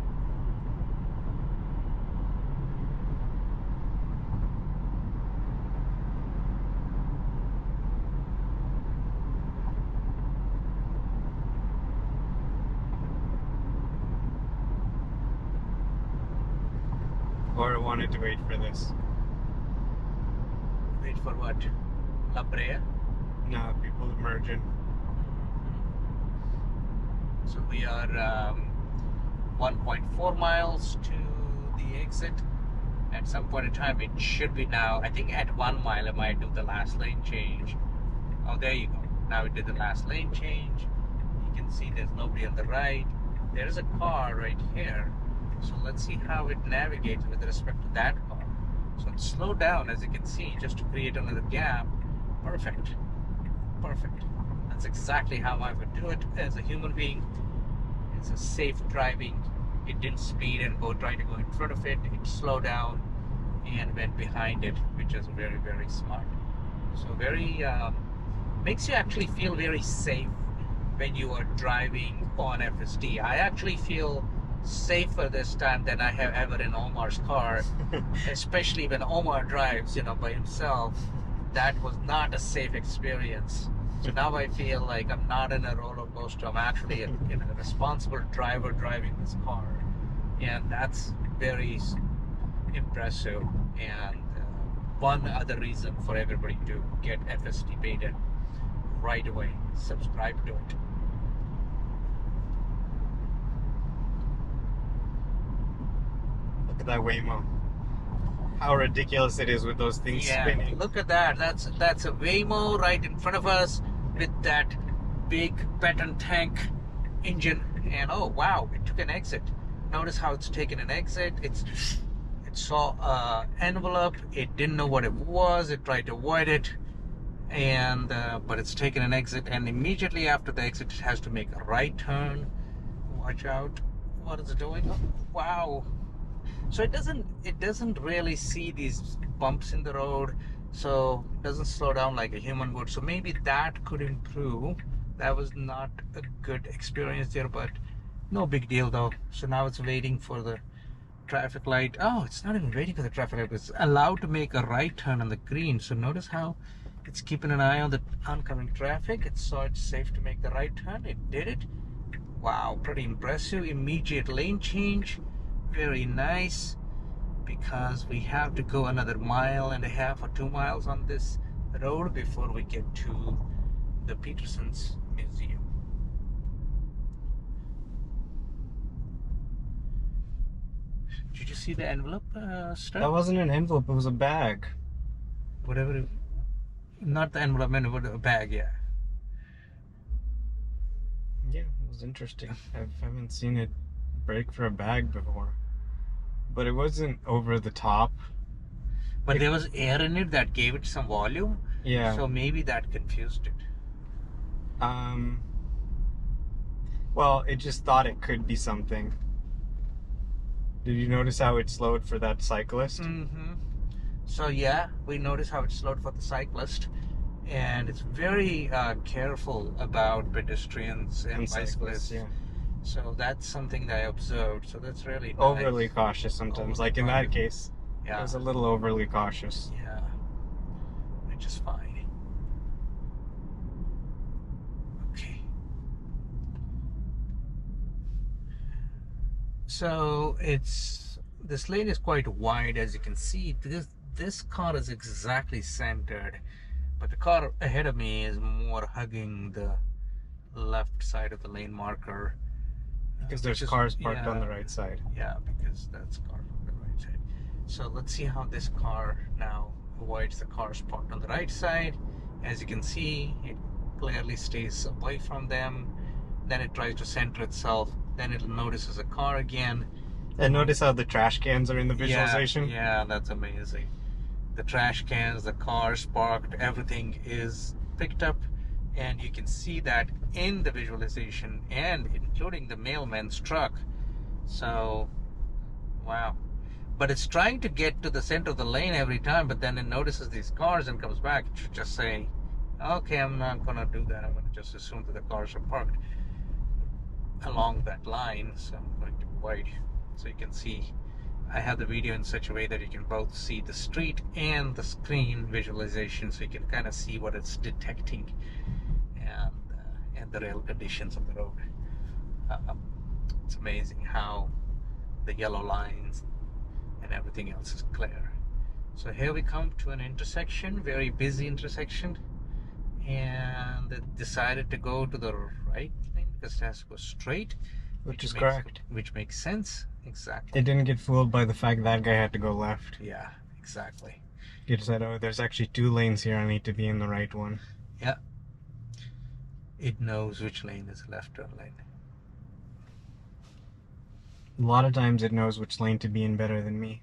Or it wanted to wait for this. Wait for what? La Brea? No, people emerging. So we are 1.4 miles to the exit. At some point in time, it should be now. I think at 1 mile, it might do the last lane change. Oh, there you go. Now it did the last lane change. You can see there's nobody on the right. There's a car right here. So let's see how it navigates with respect to that car. So it slowed down, as you can see, just to create another gap. Perfect. Perfect. That's exactly how I would do it as a human being. It's a safe driving. It didn't speed and try to go in front of it. It slowed down and went behind it, which is very, very smart. So very, makes you actually feel very safe when you are driving on FSD. I actually feel safer this time than I have ever in Omar's car, especially when Omar drives, by himself. That was not a safe experience. So now I feel like I'm not in a roller coaster. I'm actually a responsible driver driving this car, and that's very impressive, and one other reason for everybody to get FSD beta right away. Subscribe to it. Look at that Waymo. How ridiculous it is with those things spinning. Look at that. That's a Waymo right in front of us with that big Petersen tank engine. And oh wow, it took an exit. Notice how it's taken an exit. It saw an envelope. It didn't know what it was. It tried to avoid it, and but it's taken an exit. And immediately after the exit, it has to make a right turn. Watch out! What is it doing? Oh, wow! So it doesn't really see these bumps in the road, so it doesn't slow down like a human would. So maybe that could improve. That was not a good experience there, but no big deal though. So now it's waiting for the traffic light. Oh, it's not even waiting for the traffic light. It's allowed to make a right turn on the green. So notice how it's keeping an eye on the oncoming traffic. It saw it's safe to make the right turn. It did it. Wow, pretty impressive. Immediate lane change. Very nice, because we have to go another 1.5 or 2 miles on this road before we get to the Petersen Museum. Did you see the envelope, Stuart? That wasn't an envelope, it was a bag. Whatever, not the envelope, but a bag, yeah. Yeah, it was interesting. I haven't seen it break for a bag before. But it wasn't over the top. But there was air in it that gave it some volume. Yeah. So maybe that confused it. Well, it just thought it could be something. Did you notice how it slowed for that cyclist? Mm-hmm. So yeah, we noticed how it slowed for the cyclist. And it's very careful about pedestrians and bicyclists. Yeah. So that's something that I observed. So that's really nice. Overly cautious sometimes. Like in that case, yeah. it was a little overly cautious. Yeah, which is fine. Okay. So this lane is quite wide, as you can see. This car is exactly centered, but the car ahead of me is more hugging the left side of the lane marker. Because there's cars parked on the right side. Yeah, because that's car on the right side. So let's see how this car now avoids the cars parked on the right side. As you can see, it clearly stays away from them. Then it tries to center itself. Then it notices a car again. And notice how the trash cans are in the visualization? Yeah, that's amazing. The trash cans, the cars parked, everything is picked up. And you can see that in the visualization, and including the mailman's truck. So, wow. But it's trying to get to the center of the lane every time, but then it notices these cars and comes back. It should just say, okay, I'm not going to do that. I'm going to just assume that the cars are parked along that line. So I'm going to avoid. So you can see, I have the video in such a way that you can both see the street and the screen visualization. So you can kind of see what it's detecting. And the real conditions of the road. It's amazing how the yellow lines and everything else is clear. So here we come to an intersection, very busy intersection, and it decided to go to the right lane because it has to go straight, which is correct. Which makes sense, exactly. It didn't get fooled by the fact that guy had to go left. Yeah, exactly. It said, oh, there's actually 2 lanes here, I need to be in the right one. Yeah. It knows which lane is left turn lane. A lot of times it knows which lane to be in better than me.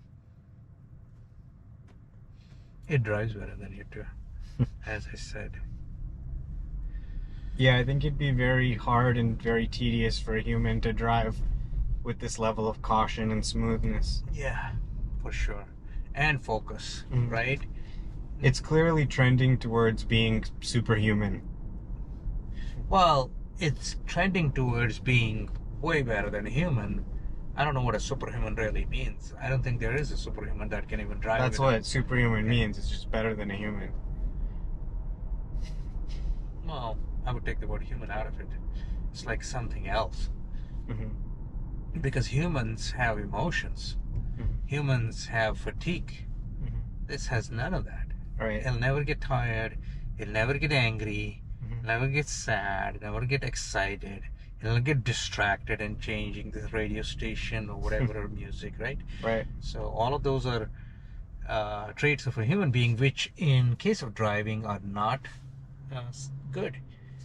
It drives better than you too, as I said. Yeah, I think it'd be very hard and very tedious for a human to drive with this level of caution and smoothness. Yeah, for sure. And focus, right? It's clearly trending towards being superhuman. Well, it's trending towards being way better than a human. I don't know what a superhuman really means. I don't think there is a superhuman that can even drive. That's what superhuman means. It's just better than a human. Well, I would take the word human out of it. It's like something else. Because humans have emotions. Humans have fatigue. This has none of that. Right. It'll never get tired. It'll never get angry. It'll never get sad. It'll never get excited. It'll get distracted and changing the radio station or whatever music, right? Right. So all of those are traits of a human being, which in case of driving are not good.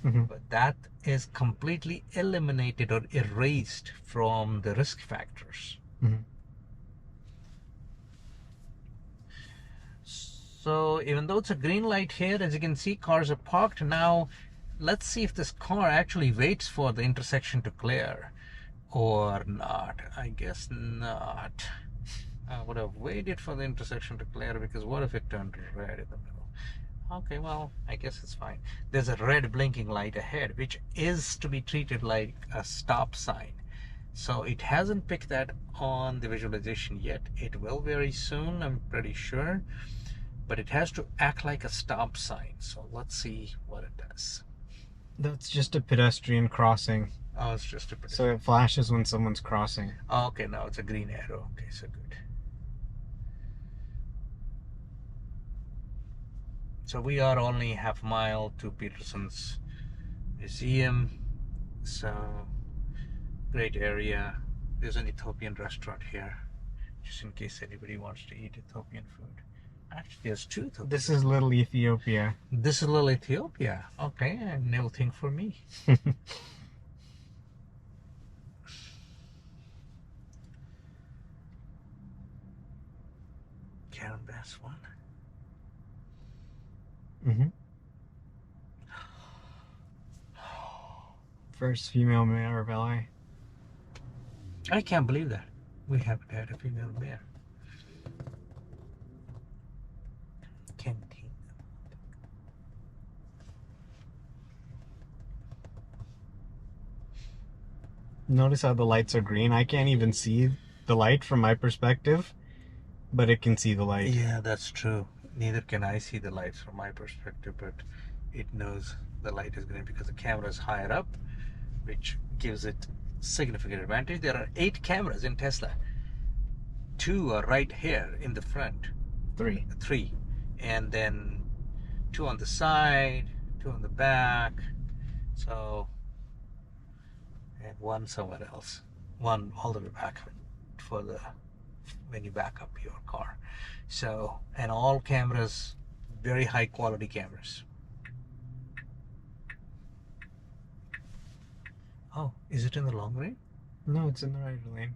But that is completely eliminated or erased from the risk factors. So even though it's a green light here, as you can see, cars are parked. Now let's see if this car actually waits for the intersection to clear or not. I guess not. I would have waited for the intersection to clear, because what if it turned red in the middle? Okay, well, I guess it's fine. There's a red blinking light ahead, which is to be treated like a stop sign. So it hasn't picked that on the visualization yet. It will very soon, I'm pretty sure. But it has to act like a stop sign. So let's see what it does. That's just a pedestrian crossing. Oh, it's just a pedestrian. So it flashes when someone's crossing. Oh, okay, now it's a green arrow. Okay, so good. So we are only half a mile to Petersen's Museum. So great area. There's an Ethiopian restaurant here, just in case anybody wants to eat Ethiopian food. Actually, there's two Ethiopian. This is Little Ethiopia. This is Little Ethiopia. Okay, a new thing for me. Karen Bass one. First female mayor of LA. I can't believe that. We haven't had a female mayor. Canteen. Notice how the lights are green? I can't even see the light from my perspective, but it can see the light. Yeah, that's true. Neither can I see the lights from my perspective, but it knows the light is green because the camera is higher up, which gives it significant advantage. There are 8 cameras in Tesla. 2 are right here in the front. 3. And then 2 on the side, 2 on the back. So, and 1 somewhere else. 1 all the way back for the when you back up your car. So, and all cameras, very high quality cameras. Oh, is it in the long lane? No, it's in the right lane.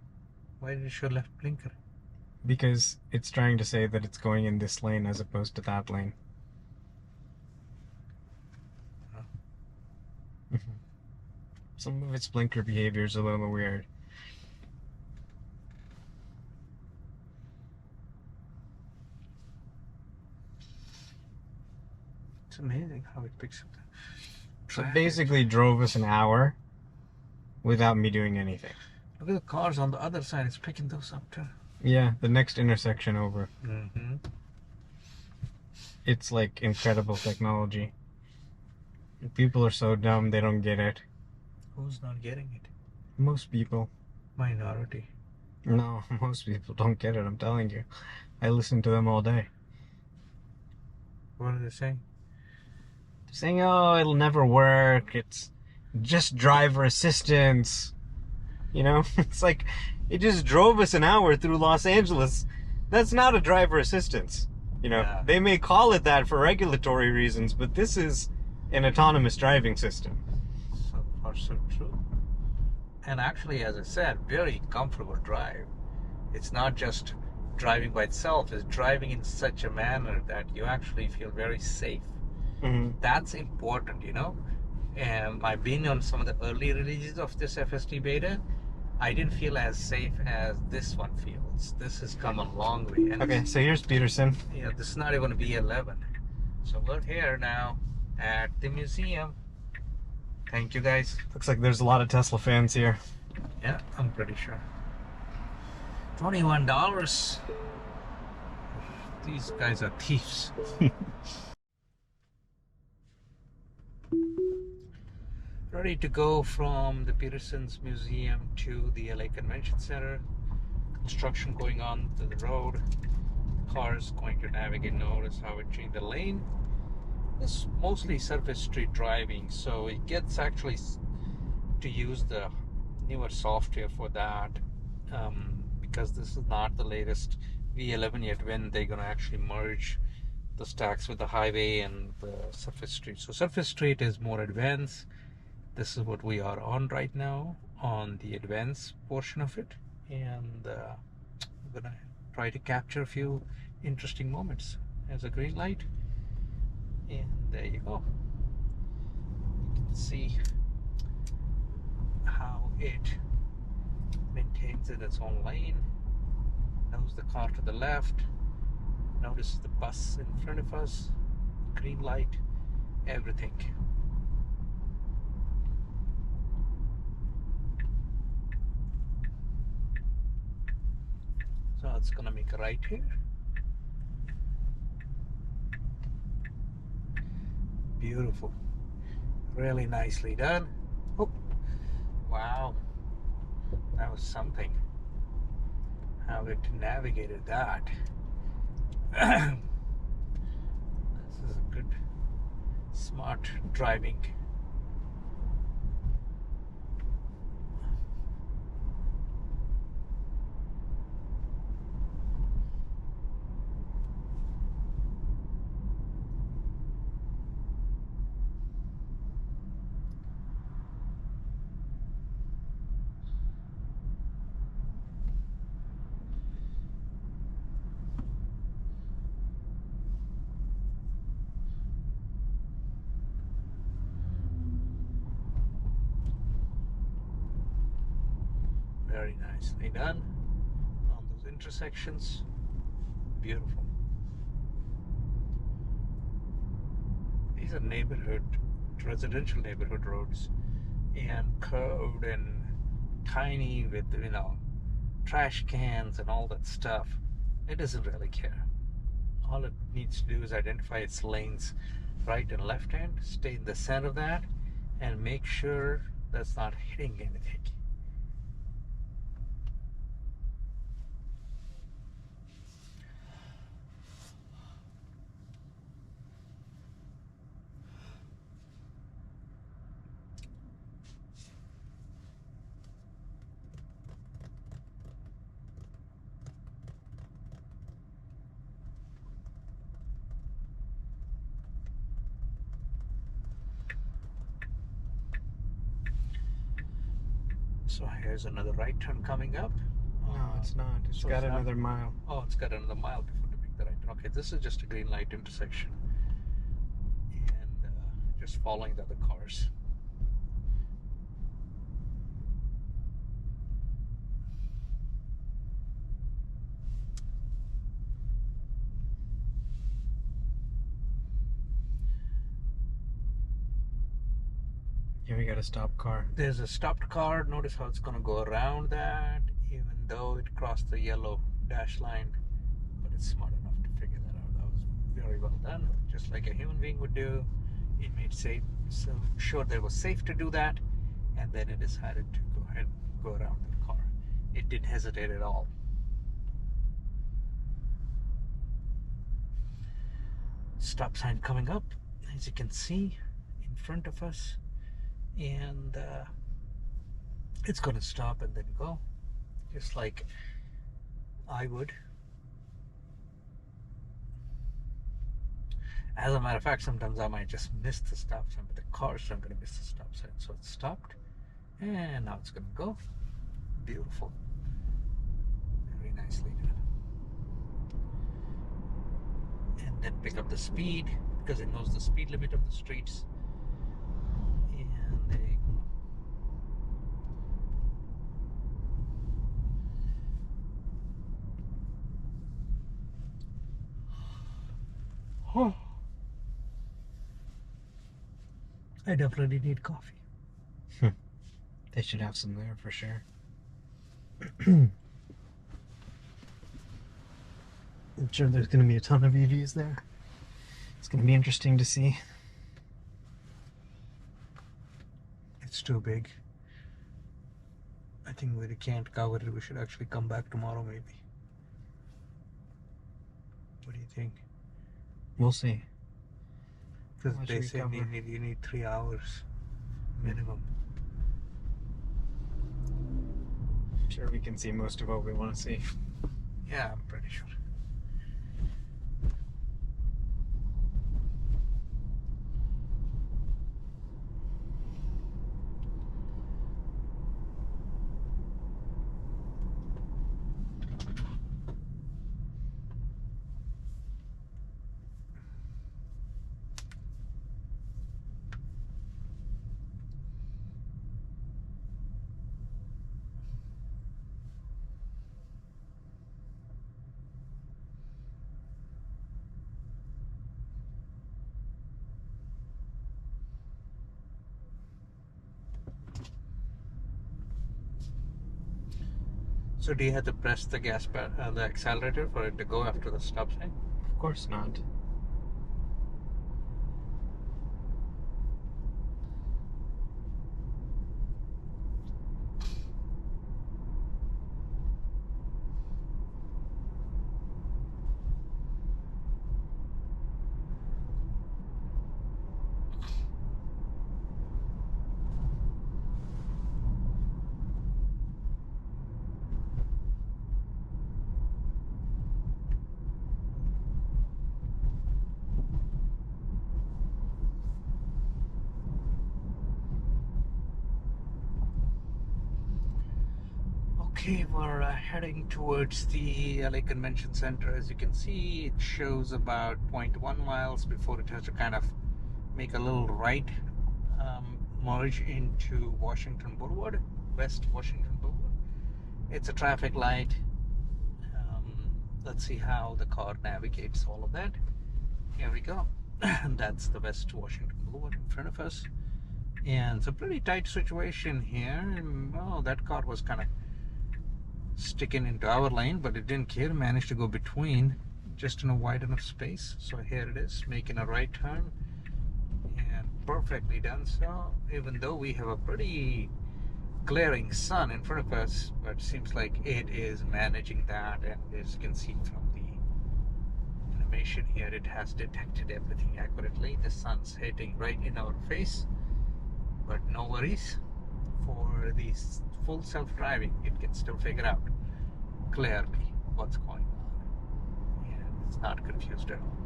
Why did it show left blinker? Because it's trying to say that it's going in this lane as opposed to that lane. Oh. Some of its blinker behavior is a little weird. It's amazing how it picks up the So traffic. it basically drove us an hour without me doing anything. Look at the cars on the other side. It's picking those up too. Yeah, the next intersection over. Mm-hmm. It's like incredible technology. People are so dumb they don't get it. Who's not getting it? Most people. Minority. No, most people don't get it, I'm telling you. I listen to them all day. What are they saying? They're saying, oh, it'll never work. It's just driver assistance. You know, it's like, it just drove us an hour through Los Angeles. That's not a driver assistance. You know, Yeah. They may call it that for regulatory reasons, but this is an autonomous driving system. So far, so true. And actually, as I said, very comfortable drive. It's not just driving by itself, it's driving in such a manner that you actually feel very safe. Mm-hmm. That's important, you know. And I've been on some of the early releases of this FSD beta. I didn't feel as safe as this one feels. This has come a long way. And Okay, so here's Petersen. yeah, this is not even a B11. So we're here now at the museum. Thank you guys. Looks like there's a lot of Tesla fans here. Yeah, I'm pretty sure. $21. These guys are thieves. Ready to go from the Petersen's Museum to the LA Convention Center. construction going on to the road. Cars going to navigate. Notice how it changed the lane. It's mostly surface street driving, so it gets actually to use the newer software for that, because this is not the latest V11 yet, when they're going to actually merge the stacks with the highway and the surface street. So surface street is more advanced. This is what we are on right now, on the advanced portion of it, and I'm gonna try to capture a few interesting moments. There's a green light, and there you go. You can see how it maintains in its own lane. Knows the car to the left. Notice the bus in front of us. Green light. Everything. So it's gonna make a right here. Beautiful. Really nicely done. Oh, wow. That was something. How it navigated that. This is a good, smart driving. Very nicely done on those intersections. Beautiful. These are neighborhood, residential neighborhood roads, and curved and tiny with, trash cans and all that stuff. It doesn't really care. All it needs to do is identify its lanes, right and left hand, stay in the center of that, and make sure that's not hitting anything. So here's another right turn coming up. No, it's not. It's got another mile. Oh, it's got another mile before to make the right turn. Okay, this is just a green light intersection. And just following the other cars. Here we got a stopped car. There's a stopped car. Notice how it's going to go around that, even though it crossed the yellow dash line. But it's smart enough to figure that out. That was very well done, just like a human being would do. It made safe, so sure that it was safe to do that, and then it decided to go ahead and go around the car. It didn't hesitate at all. Stop sign coming up, as you can see, in front of us. And it's going to stop and then go, just like I would. As a matter of fact, sometimes I might just miss the stop sign, but the cars aren't going to miss the stop sign. So it's stopped, and now it's going to go. Beautiful. Very nicely done. And then pick up the speed, because it knows the speed limit of the streets. Oh, I definitely need coffee. They should have some there for sure. I'm sure there's going to be a ton of EVs there. It's going to be interesting to see. It's too big. I think we can't cover it. We should actually come back tomorrow, maybe. What do you think? We'll see. Because How much they we say cover? you need 3 hours minimum. I'm sure we can see most of what we want to see. Yeah, I'm pretty sure. So do you have to press the the accelerator for it to go after the stop sign? Of course not. Okay, we're heading towards the LA Convention Center. As you can see, it shows about 0.1 miles before it has to kind of make a little right merge into Washington Boulevard, West Washington Boulevard. It's a traffic light. Let's see how the car navigates all of that. Here we go. That's the West Washington Boulevard in front of us. And it's a pretty tight situation here. Oh, that car was kind of sticking into our lane, but it didn't care. Managed to go between just in a wide enough space. So here it is, making a right turn, and perfectly done so, even though we have a pretty glaring sun in front of us, but it seems like it is managing that. And as you can see from the animation here, it has detected everything accurately. The sun's hitting right in our face, but no worries. For the full self-driving, it can still figure out clearly what's going on, and it's not confused at all.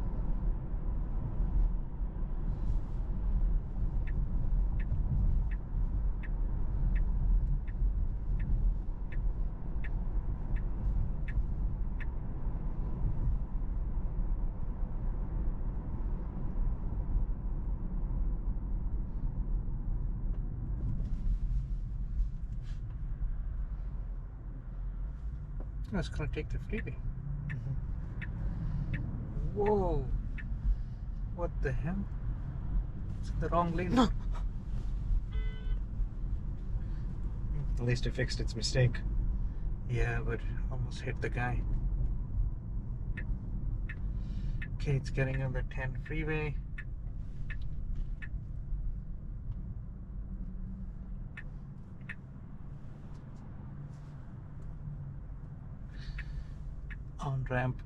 I was gonna take the freeway. Whoa! What the hell? It's in the wrong lane. At least it fixed its mistake. Yeah, but almost hit the guy. Okay, it's getting on the 10 freeway. On ramp.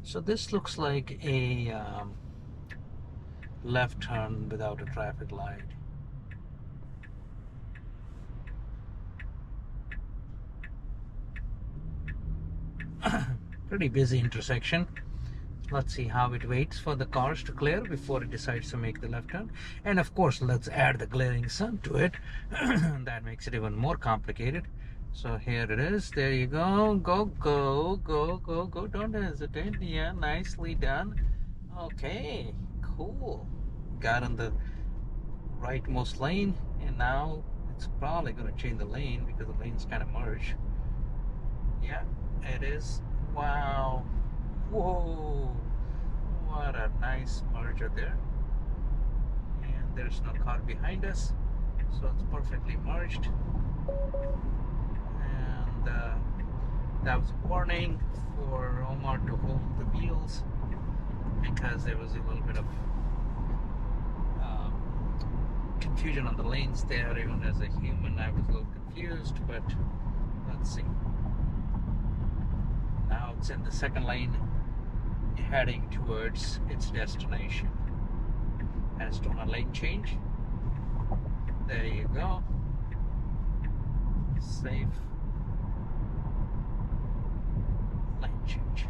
So this looks like a left turn without a traffic light. Pretty busy intersection. Let's see how it waits for the cars to clear before it decides to make the left turn. And of course, let's add the glaring sun to it. That makes it even more complicated. So here it is. There you go. Go, go, go, go, go. Don't hesitate. Yeah, nicely done. Okay, cool. Got in the rightmost lane, and now it's probably going to change the lane because the lanes kind of merge. Yeah, it is. Wow. Whoa. What a nice merger there. And there's no car behind us, so it's perfectly merged. And That was a warning for Omar to hold the wheels because there was a little bit of confusion on the lanes there. Even as a human, I was a little confused, but let's see. Now it's in the second lane, heading towards its destination. Has done a lane change. There you go. Safe lane change.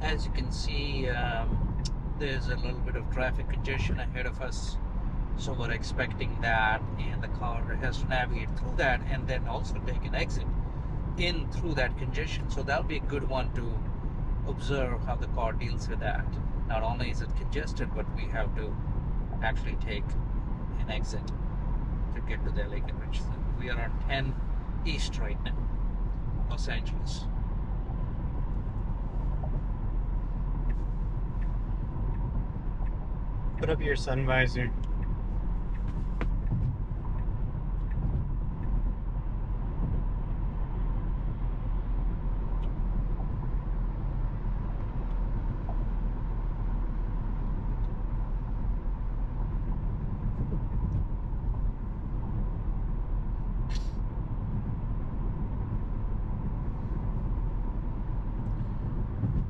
As you can see, there's a little bit of traffic congestion ahead of us, so we're expecting that, and the car has to navigate through that and then also take an exit in through that congestion. So that'll be a good one to observe how the car deals with that. Not only is it congested, but we have to actually take an exit to get to the LA Convention Center. We are on 10 East right now, Los Angeles. Put up your sun visor.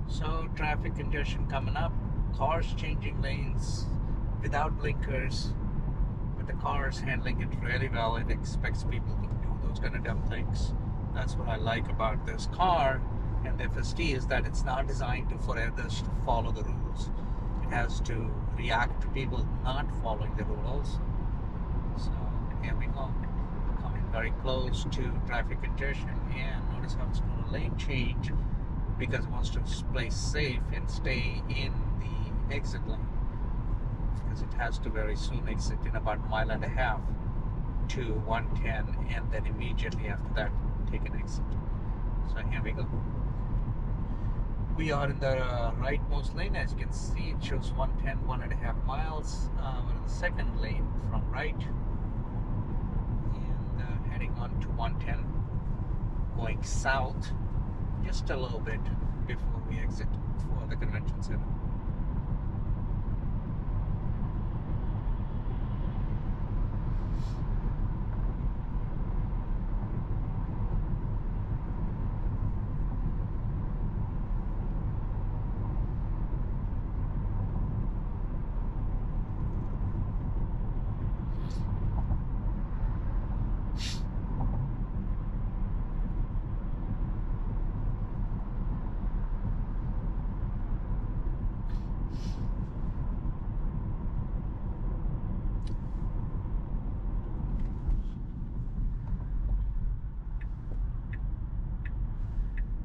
So traffic congestion coming up, cars changing lanes without blinkers, but the car is handling it really well. It expects people to do those kind of dumb things. That's what I like about this car and the FSD, is that it's not designed for others to follow the rules. It has to react to people not following the rules. So here we go, coming very close to traffic congestion, and notice how it's doing a lane change because it wants to play safe and stay in the exit lane, because it has to very soon exit in about 1.5 miles to 110, and then immediately after that take an exit. So here we go. We are in the rightmost lane. As you can see, it shows 110, 1.5 miles. We're in the second lane from right, and heading on to 110, going south just a little bit before we exit for the convention center.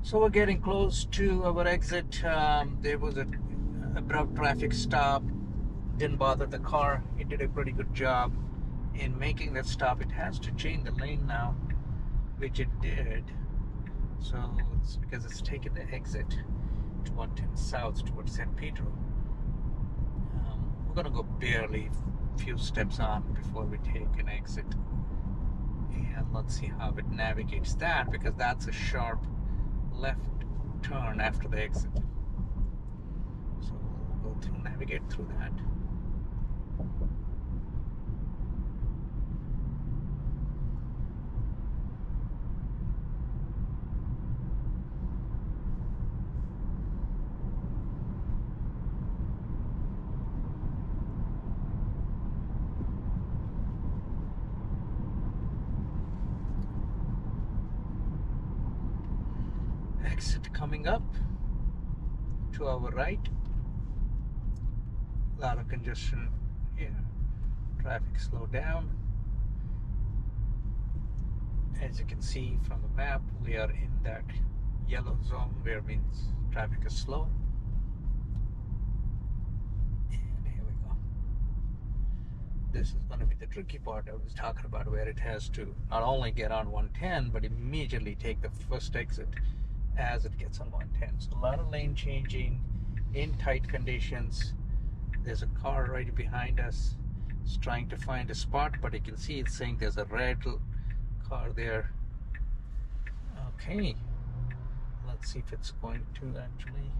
So we're getting close to our exit. There was an abrupt traffic stop. Didn't bother the car. It did a pretty good job in making that stop. It has to change the lane now, which it did. So it's because it's taken the exit to 110 South towards San Pedro. We're gonna go barely a few steps on before we take an exit. And let's see how it navigates that, because that's a sharp left turn after the exit. So we'll go through, navigate through that. Exit coming up to our right. A lot of congestion here. Traffic slowed down. As you can see from the map, we are in that yellow zone where means traffic is slow. And here we go. This is going to be the tricky part I was talking about, where it has to not only get on 110 but immediately take the first exit as it gets on 110. So a lot of lane changing in tight conditions. There's a car right behind us. It's trying to find a spot, but you can see it's saying there's a red car there. Okay, let's see if it's going to actually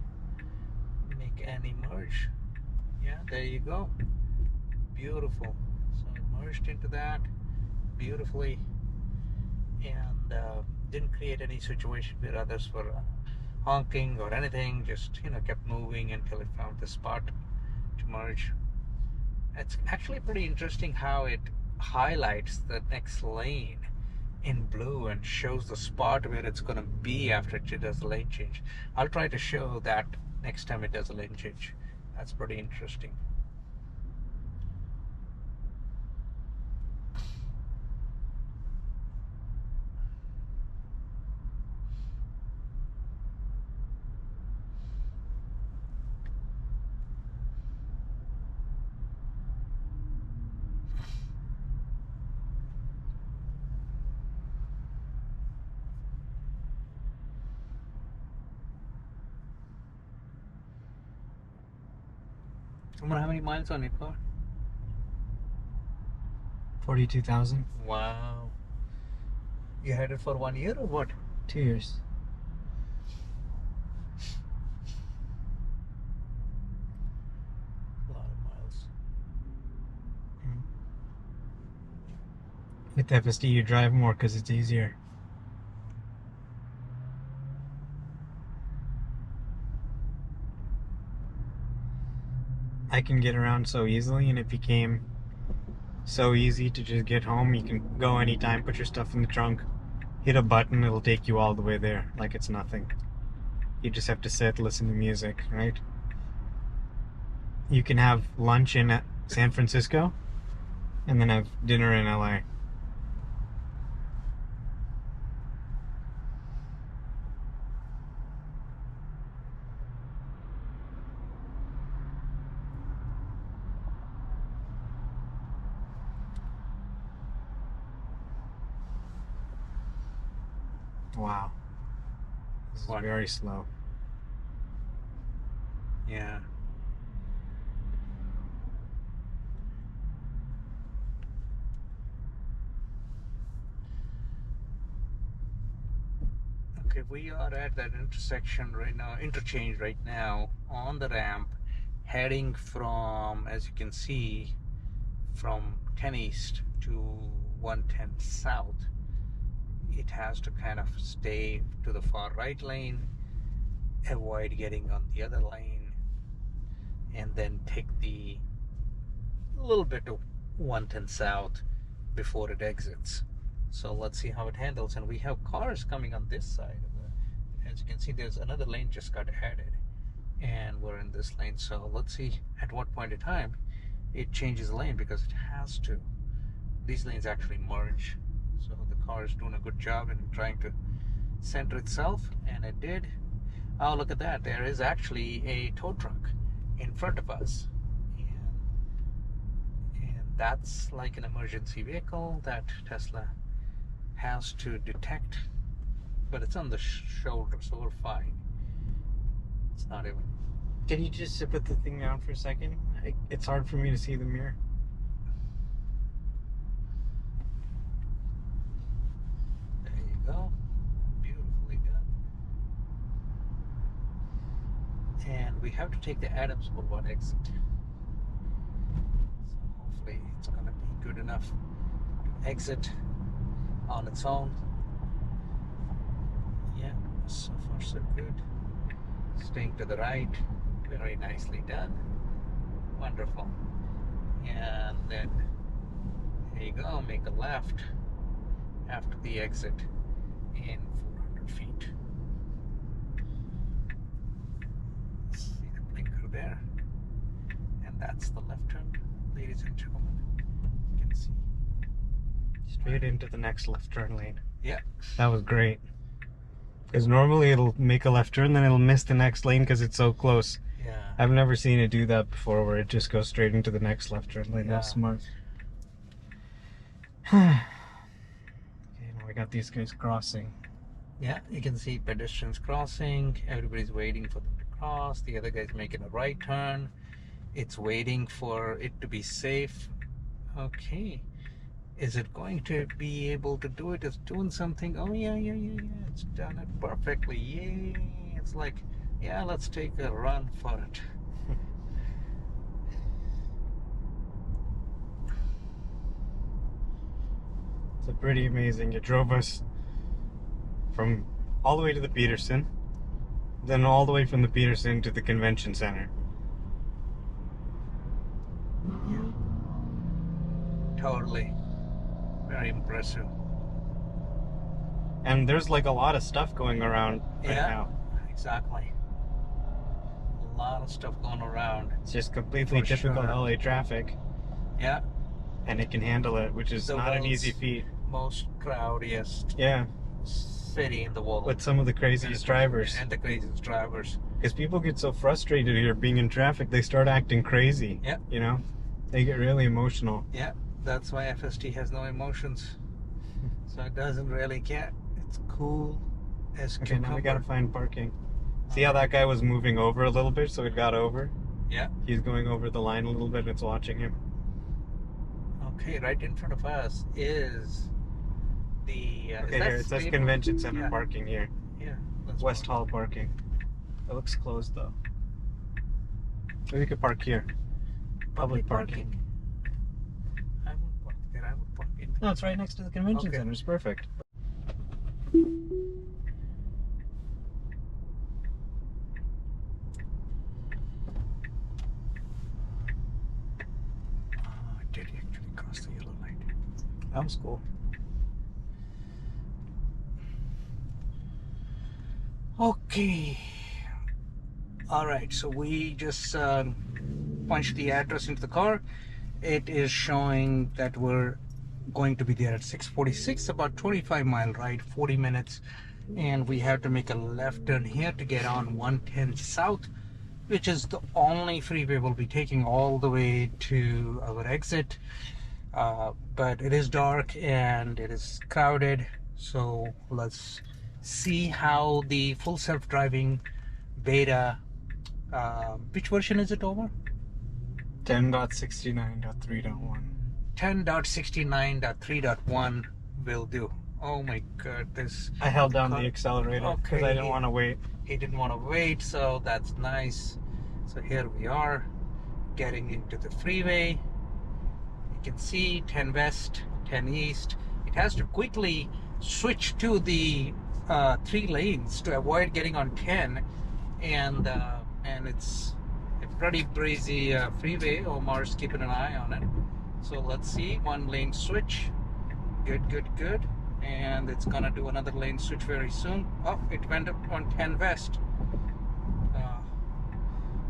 make any merge. Yeah, there you go. Beautiful. So it merged into that beautifully, and didn't create any situation where others were honking or anything. Just, you know, kept moving until it found the spot to merge. It's actually pretty interesting how it highlights the next lane in blue and shows the spot where it's going to be after it does the lane change. I'll try to show that next time it does a lane change. That's pretty interesting. How many miles on your car? 42,000. Wow. You had it for 1 year or what? 2 years. A lot of miles. With FSD, you drive more because it's easier. I can get around so easily, and it became so easy to just get home. You can go anytime, put your stuff in the trunk, hit a button, it'll take you all the way there like it's nothing. You just have to sit, listen to music, right? You can have lunch in San Francisco and then have dinner in LA. Wow. This is very slow. Yeah. Okay, we are at that intersection right now, interchange right now, on the ramp, heading from, as you can see, from 10 East to 110 South. It has to kind of stay to the far right lane, avoid getting on the other lane, and then take the little bit of 110 South before it exits. So let's see how it handles. And we have cars coming on this side. As you can see, there's another lane just got added, and we're in this lane. So let's see at what point in time it changes lane, because it has to. These lanes actually merge. So the car is doing a good job in trying to center itself, and it did. Oh, look at that. There is actually a tow truck in front of us. And that's like an emergency vehicle that Tesla has to detect. But it's on the shoulder, so we're fine. It's not even... Can you just put the thing down for a second? It's hard for me to see the mirror. Go. Beautifully done. And we have to take the Adams Boulevard exit. So hopefully it's going to be good enough to exit on its own. Yeah, so far so good. Staying to the right. Very nicely done. Wonderful. And then there you go. Make a left after the exit in 400 feet. See the blinker there? And that's the left turn, ladies and Straight into the next left turn lane. Yeah. That was great. Because normally it'll make a left turn, then it'll miss the next lane because it's so close. Yeah. I've never seen it do that before, where it just goes straight into the next left turn lane. Yeah. That's smart. Okay, now we got these guys crossing. Yeah, you can see pedestrians crossing. Everybody's waiting for them to cross. The other guy's making a right turn. It's waiting for it to be safe. Okay. Is it going to be able to do it? It's doing something. Oh, yeah. It's done it perfectly. Yay. It's like, yeah, let's take a run for it. It's pretty amazing. It drove us from all the way to the Petersen, then all the way from the Petersen to the convention center. Yeah. Totally. Very impressive. And there's like a lot of stuff going around right now. Exactly. A lot of stuff going around. It's just completely For typical sure. LA traffic. Yeah. And it can handle it, which is The not an world's easy feat. Most crowdiest Yeah, city in the world. with some of the craziest drivers. And the craziest drivers. Because people get so frustrated here being in traffic, they start acting crazy. Yeah. You know? They get really emotional. Yeah. That's why FST has no emotions. So it doesn't really care. It's cool as Okay, now we gotta cucumber. find parking. See how that guy was moving over a little bit, so it got over? Yeah. He's going over the line a little bit and it's watching him. Okay, right in front of us is the... Okay, here, it says convention center Yeah. parking here. Yeah. That's West Hall parking. It looks closed though. Maybe we could park here. Public parking. I won't park there. I would park in No, it's right next to the convention Okay. center. It's perfect. Did he actually cross the yellow light? That was cool. Okay. All right. So we just punched the address into the car. It is showing that we're going to be there at 6:46, about 25-mile ride, 40 minutes, and we have to make a left turn here to get on 110 South, which is the only freeway we'll be taking all the way to our exit. But it is dark and it is crowded, so let's see how the full self-driving beta, which version is it over? 10.69.3.1. 10.69.3.1 will do. Oh my god, this... I held down the accelerator because I didn't want to wait. He didn't want to wait, so that's nice. So here we are, getting into the freeway. You can see 10 west, 10 east. It has to quickly switch to the 3 lanes to avoid getting on 10, and it's a pretty breezy freeway. Omar's keeping an eye on it. So let's see, 1 lane switch. Good. And it's gonna do another lane switch very soon. Oh, it went up on 10 west.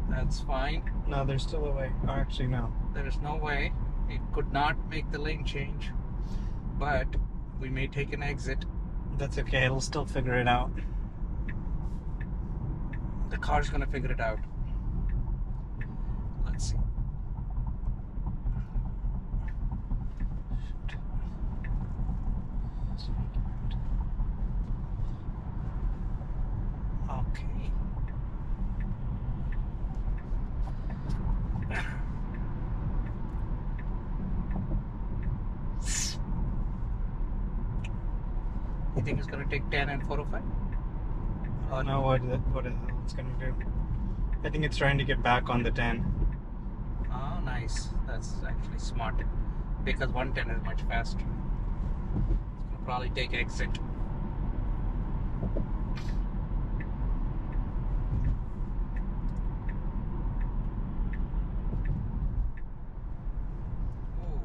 That's fine. No, there's still a way. Oh, actually, no. There is no way. It could not make the lane change. But we may take an exit. That's okay. It'll still figure it out. The car's gonna figure it out. Let's see. Okay. You think it's gonna take 10 and 405? I don't know what the hell it's gonna do. I think it's trying to get back on the 10. Oh, nice. That's actually smart. Because 110 is much faster. It's gonna probably take exit. Oh,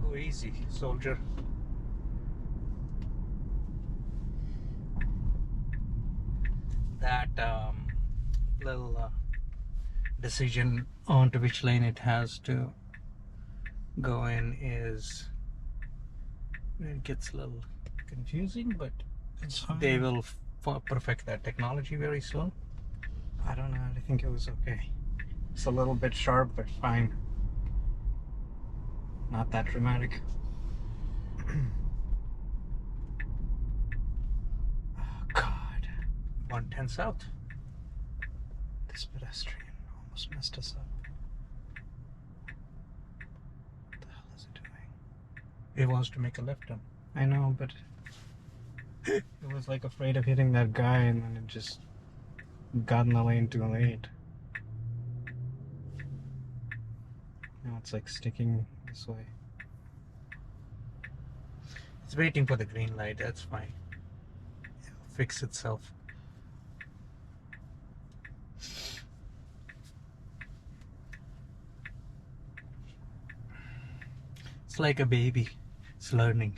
go easy, soldier. That little decision on to which lane it has to go in is It gets a little confusing, but It's fine. they will perfect that technology very soon. I don't know. I think it was okay. It's a little bit sharp, but fine. Not that dramatic. Oh, God. 110 South. This pedestrian almost messed us up. What the hell is it doing? It wants to make a left turn. I know, but it was like afraid of hitting that guy, and then it just got in the lane too late. Now it's like sticking this way. It's waiting for the green light. That's fine. It'll fix itself. It's like a baby. It's learning.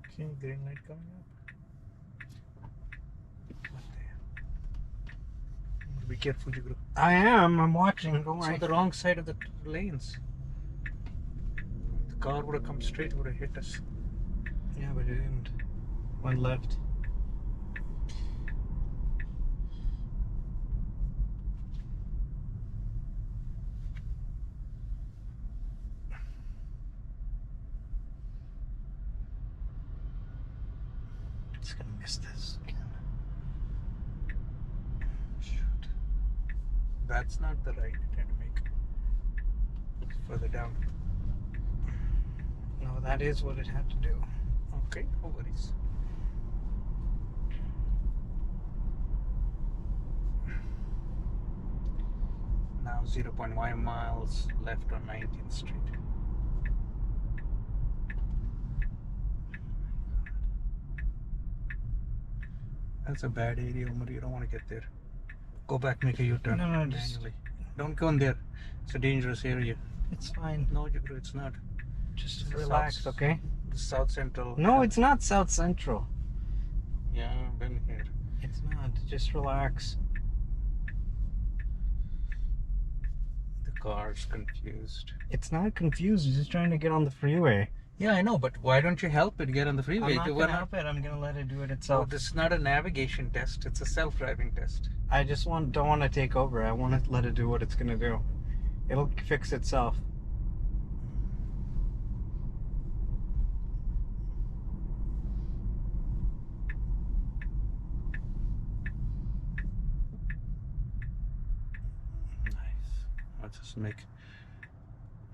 Okay, green light coming up. What the? Be careful, Jigru. I am. I'm watching. Don't It's worry. on the wrong side of the lanes. The car would have come straight, would have hit us. Yeah, but it didn't. Went left. It's gonna miss this again. Shoot. That's not the right turn to make. It's further down. No, that is what it had to do. Okay, no worries. Now 0.1 miles left on 19th Street. That's a bad area, Umar. You don't want to get there. Go back, make a U-turn. No, no, just- manually. Don't go in there. It's a dangerous area. It's fine. No, Jigru, it's not. Just It's relax, South- okay? The South Central. No, it's not South Central. Yeah, I've been here. It's not. Just relax. The car's confused. It's not confused. It's just trying to get on the freeway. Yeah, I know, but why don't you help it get on the freeway? I'm not We're gonna help it. I'm gonna let it do it Oh, itself. this is not a navigation test. It's a self-driving test. I just don't want to take over. I want to let it do what it's gonna do. It'll fix itself. Nice. I'll just make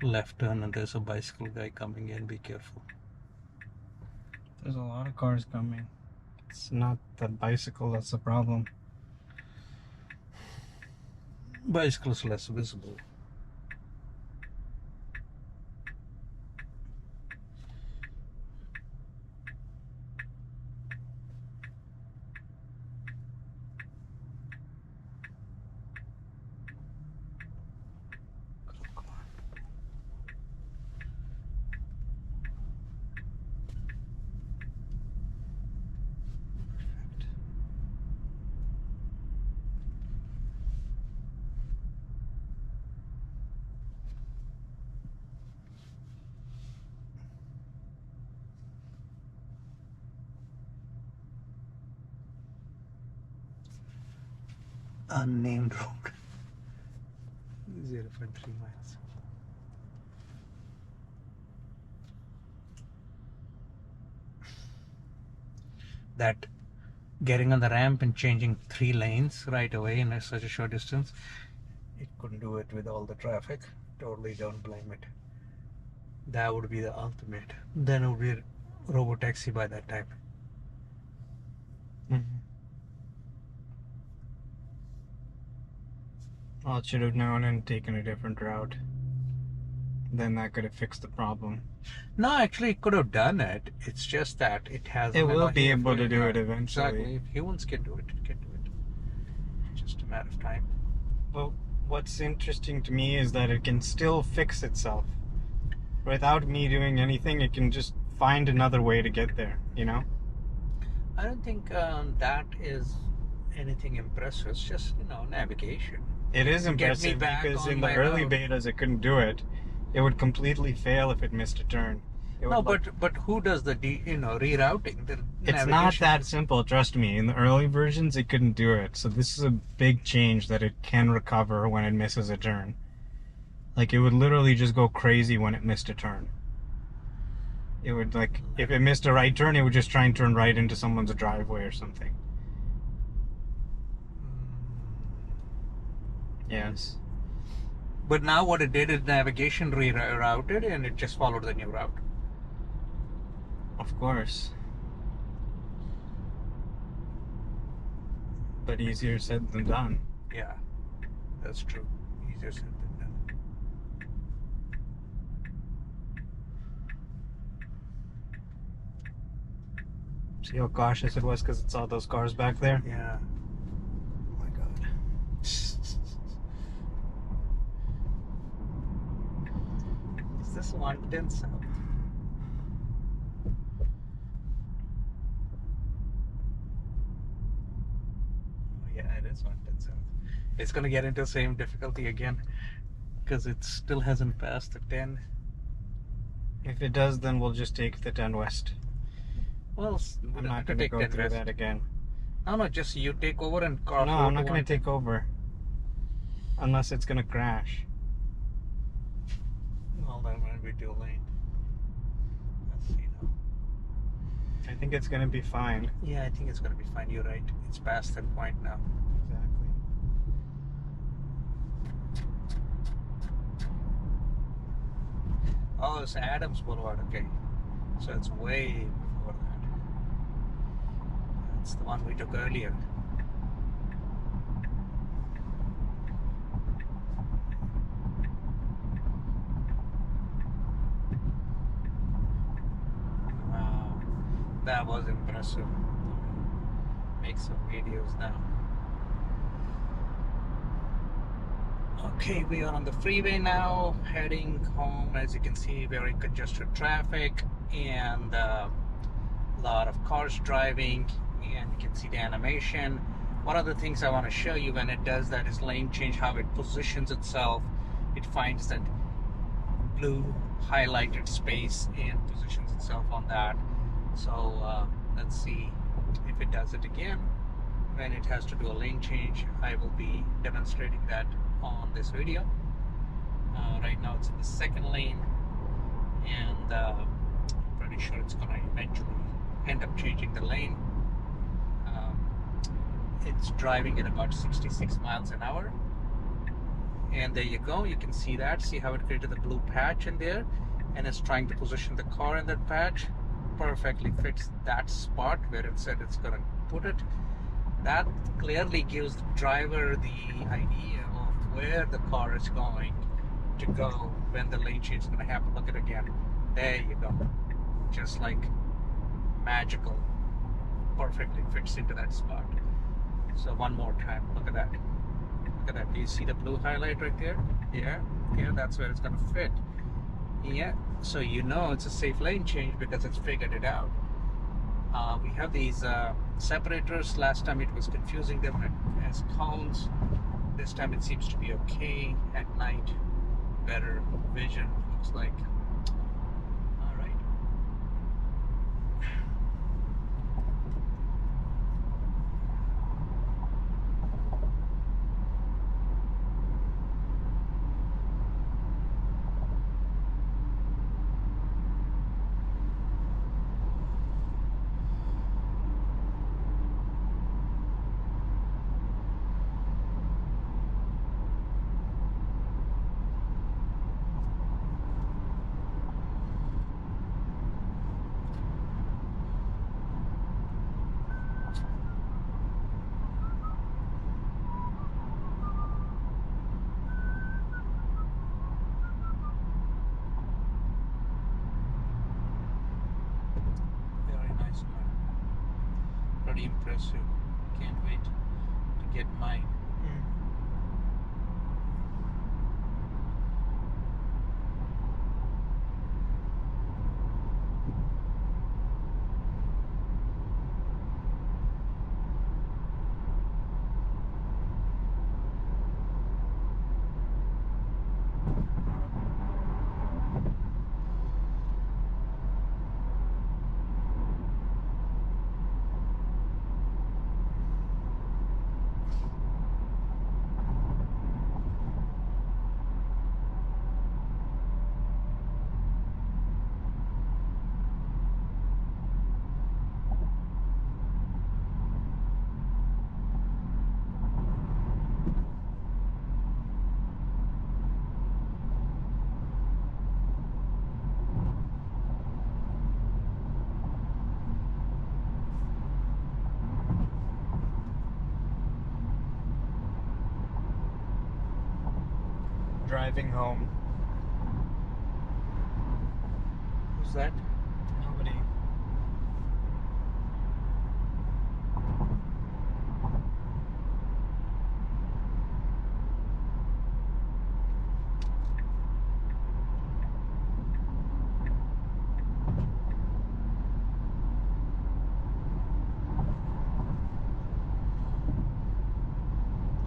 left turn and there's a bicycle guy coming in. Be careful. There's a lot of cars coming. It's not the bicycle that's the problem. Bicycle is less visible. Come on. Perfect. Unnamed road. 0.3 miles. That getting on the ramp and changing 3 lanes right away in such a short distance, it couldn't do it with all the traffic. Totally don't blame it. That would be the ultimate. Then it would be a robo-taxi by that time. Well, it should have known and taken a different route. Then that could have fixed the problem. No, actually, it could have done it. It's just that it has. It will be able to do it eventually. Exactly. If humans can do it, it can do it. It's just a matter of time. Well, what's interesting to me is that it can still fix itself. Without me doing anything, it can just find another way to get there, you know? I don't think that is anything impressive. It's just, navigation. It is impressive because in the early betas it couldn't do it. It would completely fail if it missed a turn. No, but who does the rerouting? It's not that simple, trust me. In the early versions it couldn't do it. So this is a big change that it can recover when it misses a turn. Like, it would literally just go crazy when it missed a turn. It would, like, if it missed a right turn, it would just try and turn right into someone's driveway or something. Yes. But now what it did is navigation rerouted and it just followed the new route. Of course. But easier said than done. Yeah, that's true. Easier said than done. See how cautious it was because it saw those cars back there? Yeah. Oh my god. Is this 110 south? Oh yeah, it is 110 south. It's gonna get into the same difficulty again because it still hasn't passed the 10. If it does, then we'll just take the 10 west. Well, I'm not going to go through that again. No, just you take over and car. No, I'm not going to take over. Unless it's going to crash. Well, then when we do lane. Let's see now. I think it's going to be fine. Yeah, I think it's going to be fine. You're right. It's past that point now. Exactly. Oh, it's Adams Boulevard. Okay. So it's way before that. That's the one we took earlier. Wow. That was impressive. Make some videos now. Okay, we are on the freeway now, heading home. As you can see, very congested traffic and a lot of cars driving, and you can see the animation. One of the things I want to show you when it does that is lane change, how it positions itself. It finds that blue highlighted space and positions itself on that. So let's see if it does it again. When it has to do a lane change, I will be demonstrating that on this video. Right now it's in the second lane, and I'm pretty sure it's gonna eventually end up changing the lane. It's driving at about 66 miles an hour, and there you go. You can see that. See how it created the blue patch in there, and it's trying to position the car in that patch. Perfectly fits that spot where it said it's gonna put it. That clearly gives the driver the idea of where the car is going to go when the lane change is going to happen. Look at it again. There you go. Just like magical. Perfectly fits into that spot. So one more time. Look at that. Look at that. Do you see the blue highlight right there? Yeah. Yeah, that's where it's going to fit. Yeah. So you know it's a safe lane change because it's figured it out. We have these separators. Last time it was confusing them as cones. This time it seems to be okay. At night, better vision, looks like. All right. Pretty impressive. Can't wait to get my driving home. Who's that? Nobody.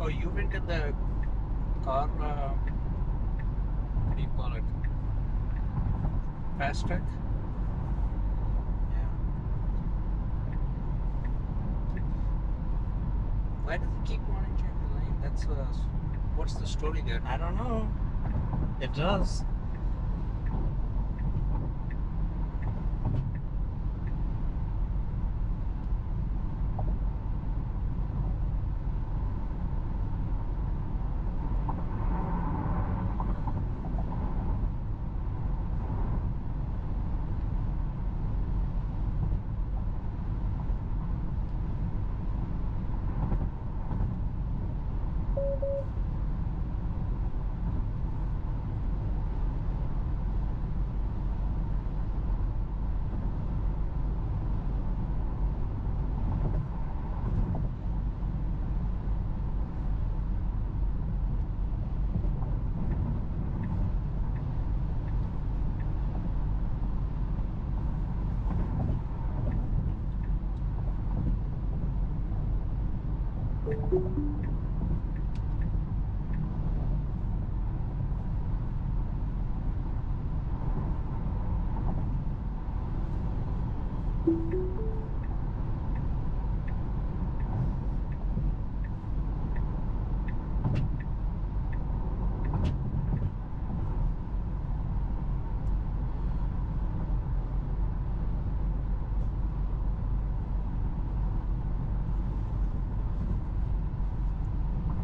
Oh, you went in the car, what do you call it? Fast track? Yeah. Why does it keep wanting to change the lane? That's what's the story there? I don't know. It does.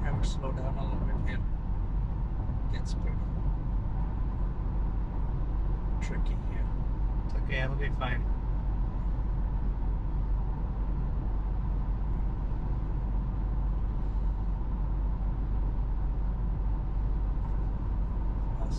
Have it slow down a little bit here. Gets pretty tricky here. It's okay, it'll be fine. Yes.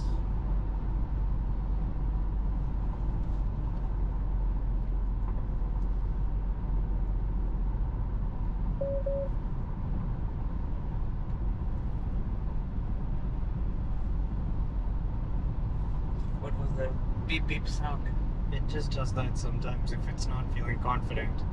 What was the beep beep sound? It just does that sometimes if it's not feeling confident.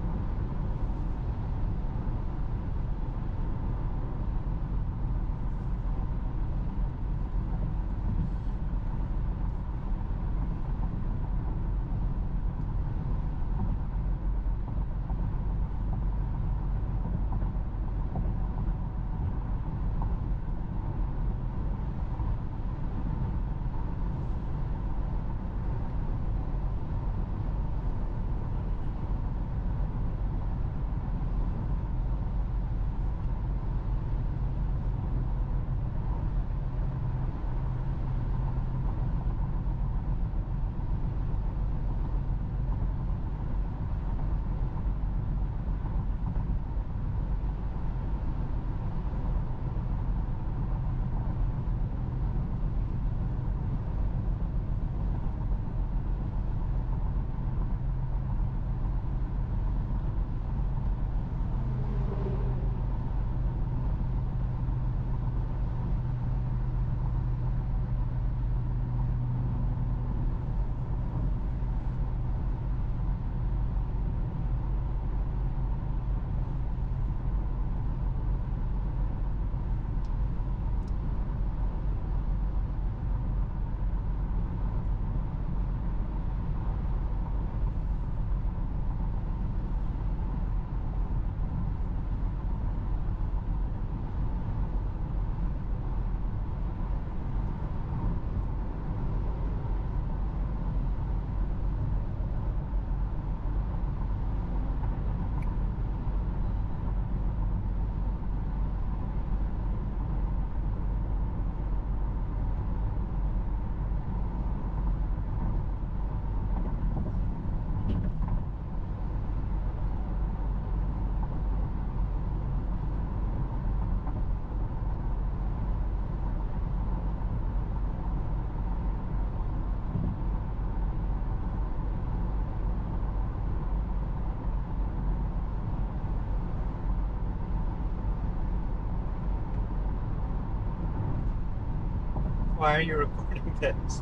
Why are you recording this?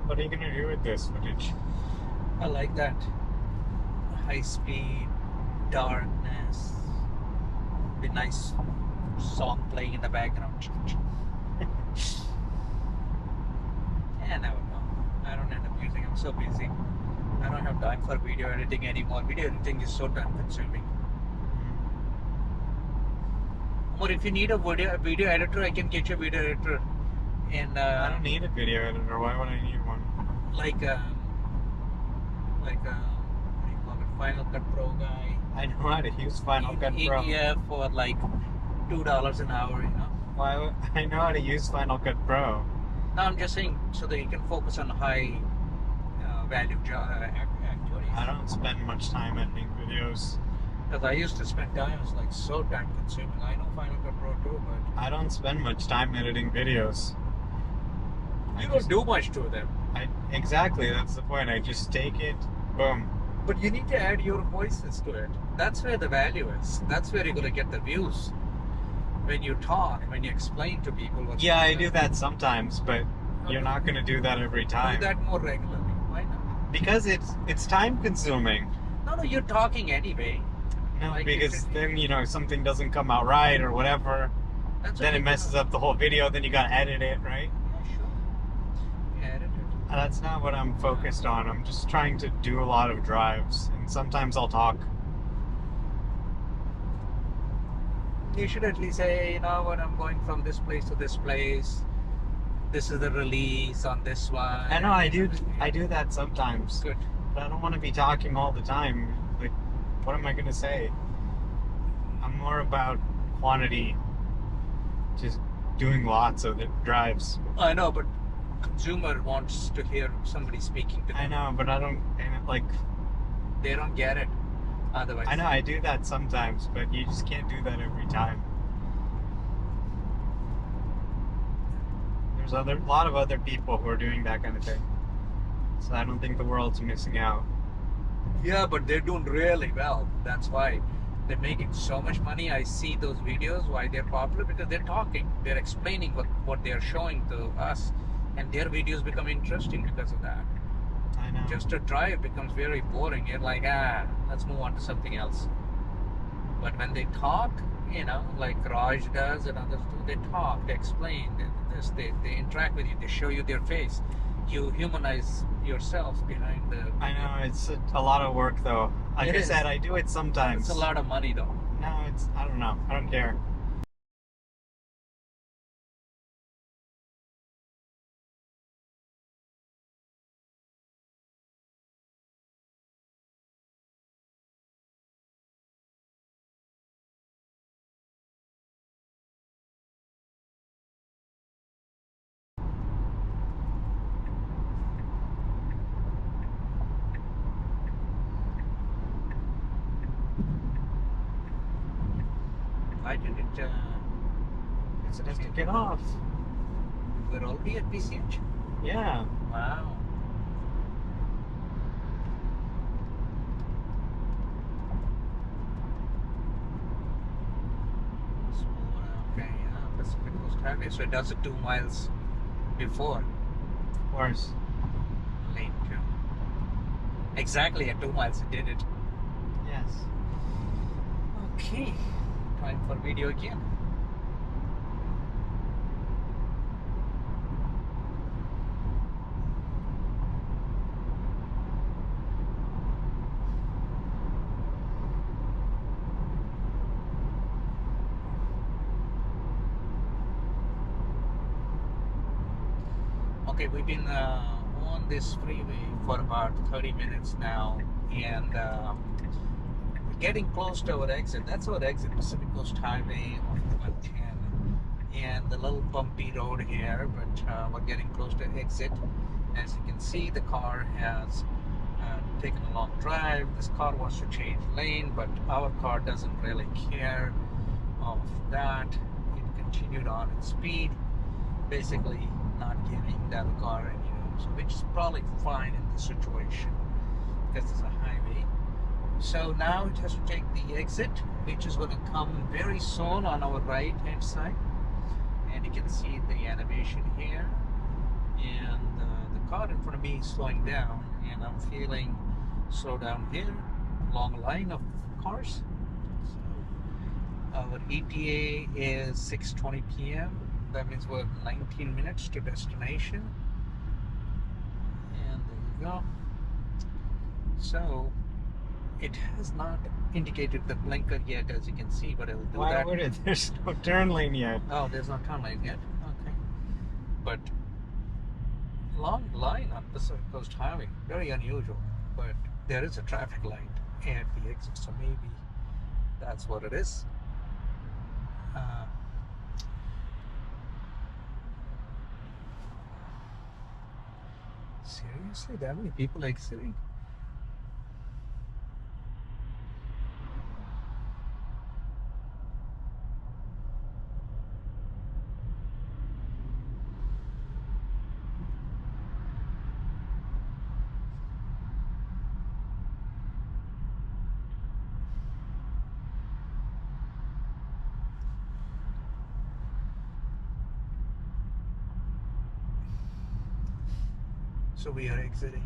What are you gonna do with this footage? I like that. High speed, darkness, the nice song playing in the background. Yeah, never know. I don't end up using. I'm so busy. I don't have time for video editing anymore. Video editing is so time consuming. Or if you need a video editor, I can get you a video editor. And I don't need a video editor. Why would I need one? Like what do you call it? Final Cut Pro guy. I know how to use Final Cut Pro. Yeah, for like $2 an hour, you know. Why would I know how to use Final Cut Pro? No, I'm just saying so that you can focus on high value activities. I don't spend much time editing videos. Because I used to spend time, it's like so time consuming. I know Final Cut Pro too, but I don't spend much time editing videos. you don't do much to them. Exactly, that's the point. I just take it, boom. But you need to add your voices to it. That's where the value is. That's where you're going to get the views. When you talk, when you explain to people what's Yeah, going I on. do that sometimes, but you're not going to do that every time. Do that more regularly. Why not? Because it's time consuming. No, you're talking anyway. No, Like because then, if something doesn't come out right or whatever, That's then what it you messes do. up the whole video, then you gotta edit it, right? Yeah, sure. You edit it. That's not what I'm focused on. I'm just trying to do a lot of drives, and sometimes I'll talk. You should at least say, you know what, I'm going from this place to this place. This is the release on this one. I know I do that sometimes. Good. But I don't want to be talking all the time. Like, what am I gonna say? I'm more about quantity. Just doing lots of drives. I know, but consumer wants to hear somebody speaking to them. I know, but I don't, They don't get it otherwise. I know I do that sometimes, but you just can't do that every time. There's a lot of other people who are doing that kind of thing. So I don't think the world's missing out. Yeah, but they're doing really well. That's why they're making so much money. I see those videos, why they're popular, because they're talking. They're explaining what they're showing to us. And their videos become interesting because of that. I know. Just a drive becomes very boring. You're like, let's move on to something else. But when they talk, like Raj does and others do, they talk, they explain, they interact with you, they show you their face. You humanize yourself behind the... I know, it's a lot of work though. Like I said, I do it sometimes. It's a lot of money though. No, I don't know. I don't care. I didn't... It has to get off. We're already at PCH? Yeah. Wow. Okay, Pacific Coast Highway. So it does it 2 miles before. Of course. Lane 2. Exactly at 2 miles it did it. Yes. Okay. Time for video again. Okay, we've been on this freeway for about 30 minutes now, and we're getting close to our exit. That's our exit, Pacific Coast Highway of 110, and the little bumpy road here, but we're getting close to exit. As you can see, the car has taken a long drive. This car wants to change lane, but our car doesn't really care of that. It continued on its speed, basically not giving the other car any room, so which is probably fine in this situation because it's a highway. So now it has to take the exit, which is going to come very soon on our right hand side, and you can see the animation here, and the car in front of me is slowing down, and I'm feeling slow down here, long line of cars. So our ETA is 6:20 p.m. That means we're 19 minutes to destination, and there you go. So it has not indicated the blinker yet, as you can see, but it will do Why that. would it? There's no turn lane yet. Oh, there's no turn lane yet. Okay. But long line on Pacific Coast Highway, very unusual. But there is a traffic light at the exit, so maybe that's what it is. Seriously, that many people exiting? So we are exiting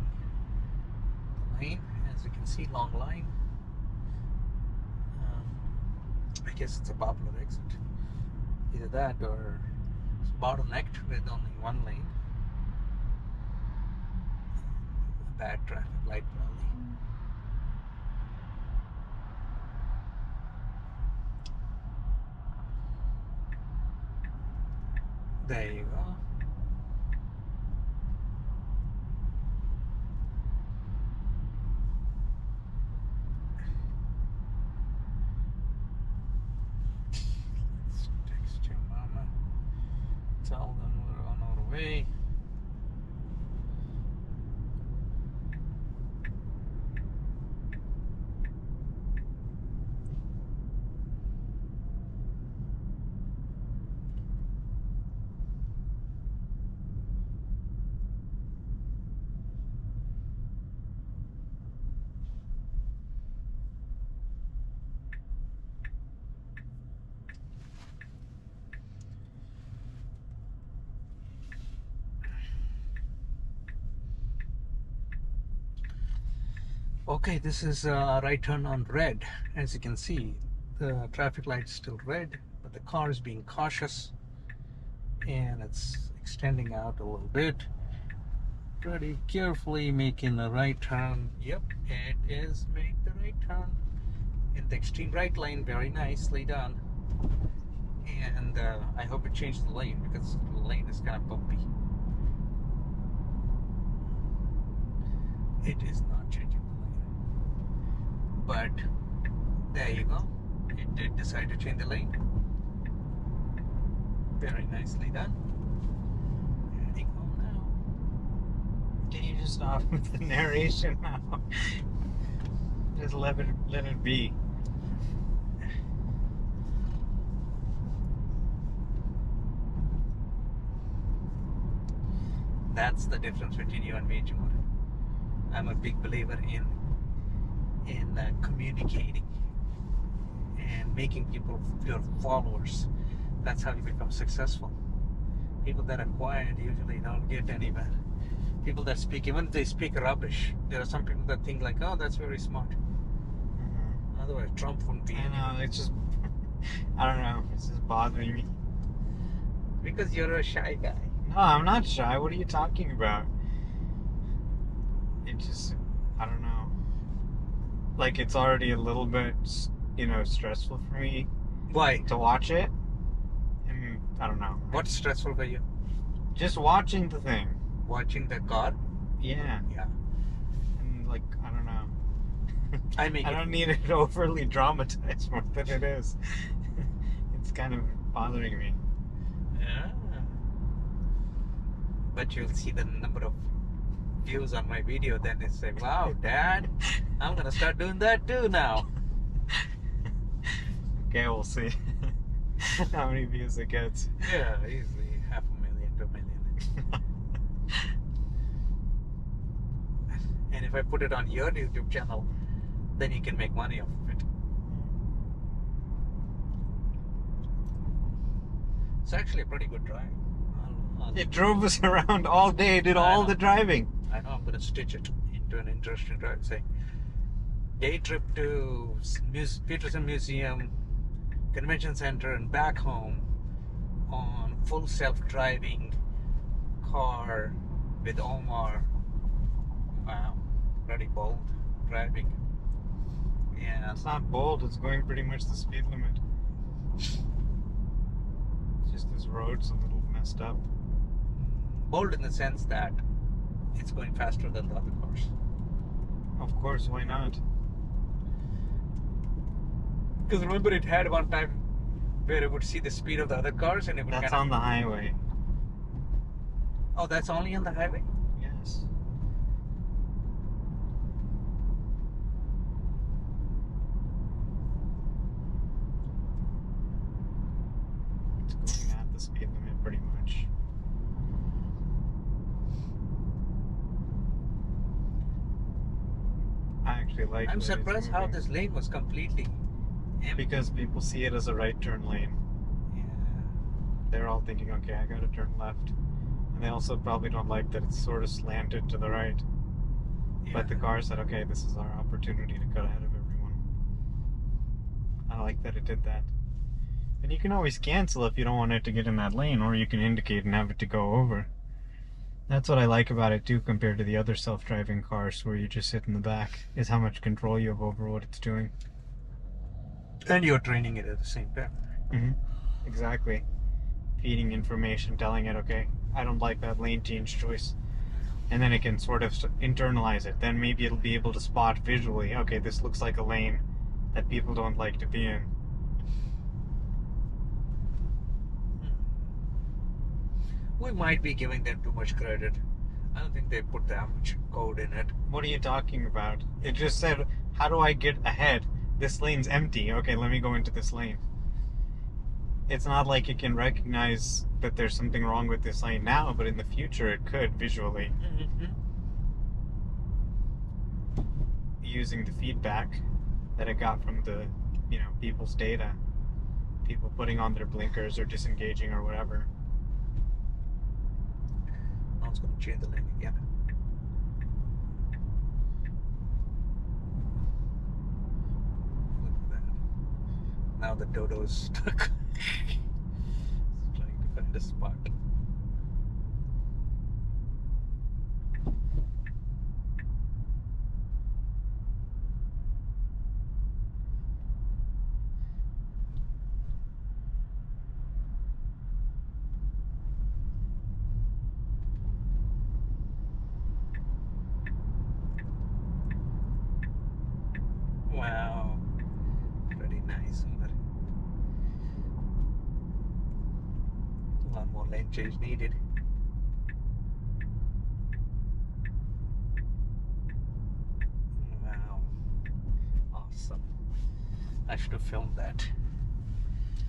the lane, as you can see, long line. I guess it's a popular exit. Either that or it's bottlenecked with only one lane. A bad traffic light probably. There you go. Tell them we're on our way. Okay, this is a right turn on red. As you can see, the traffic light is still red, but the car is being cautious and it's extending out a little bit. Pretty carefully making the right turn. Yep, it is made the right turn in the extreme right lane. Very nicely done. And I hope it changes the lane, because the lane is kind of bumpy. It is not changing the lane, but there you go. It did decide to change the lane. Very nicely done. Heading home now. Can you just stop with the narration now? Just let it be. That's the difference between you and me, Jimur. I'm a big believer in communicating and making people your followers. That's how you become successful. People that are quiet usually don't get anywhere. People that speak, even if they speak rubbish, there are some people that think like, oh, that's very smart. Mm-hmm. Otherwise, Trump wouldn't be. I know, it's just, I don't know, it's just bothering me. Because you're a shy guy. No, I'm not shy. What are you talking about? It just, I don't know. Like, it's already a little bit, stressful for me. Why? To watch it. And I don't know. What's stressful for you? Just watching the thing. Watching the car? Yeah. Yeah. And, like, I don't know. I don't need it overly dramatized more than it is. It's kind of bothering me. Yeah. But you'll see the number of views on my video, then it's like, wow, Dad, I'm gonna start doing that too now. Okay, we'll see how many views it gets. Yeah, easily 500,000 to 1 million. And if I put it on your YouTube channel, then you can make money off of it. It's actually a pretty good drive. It drove us around all day, did all the driving. I know, I'm going to stitch it into an interesting drive. Say, day trip to Petersen Museum, Convention Center, and back home on full self-driving car with Omar. Wow, pretty bold driving. Yeah, It's not bold, it's going pretty much the speed limit. It's just this road's a little messed up. bold in the sense that it's going faster than the other cars. Of course, why not? Because remember, it had one time where it would see the speed of the other cars and it would That's kind on the highway. Oh, that's only on the highway? Yes. It's going at the speed limit pretty much. I actually like I'm that it's surprised how moving. this lane was completely empty. Because people see it as a right turn lane. Yeah. They're all thinking, okay, I gotta turn left. And they also probably don't like that it's sort of slanted to the right. But the car said, okay, this is our opportunity to cut ahead of everyone. I like that it did that. And you can always cancel if you don't want it to get in that lane, or you can indicate and have it to go over. That's what I like about it too, compared to the other self-driving cars where you just sit in the back, is how much control you have over what it's doing. And you're training it at the same time. Mm-hmm. Exactly. Feeding information, telling it, okay, I don't like that lane change choice. And then it can sort of internalize it. Then maybe it'll be able to spot visually, okay, this looks like a lane that people don't like to be in. We might be giving them too much credit. I don't think they put that much code in it. What are you talking about? It just said, how do I get ahead? This lane's empty. Okay, let me go into this lane. It's not like it can recognize that there's something wrong with this lane now, but in the future it could visually. Mm-hmm. Using the feedback that it got from the, people's data. People putting on their blinkers or disengaging or whatever. Now it's going to change the lane again. Look at that. Now the dodo is stuck. It's trying to find a spot. Wow, pretty nice. One more lane change needed. Wow, awesome. I should have filmed that.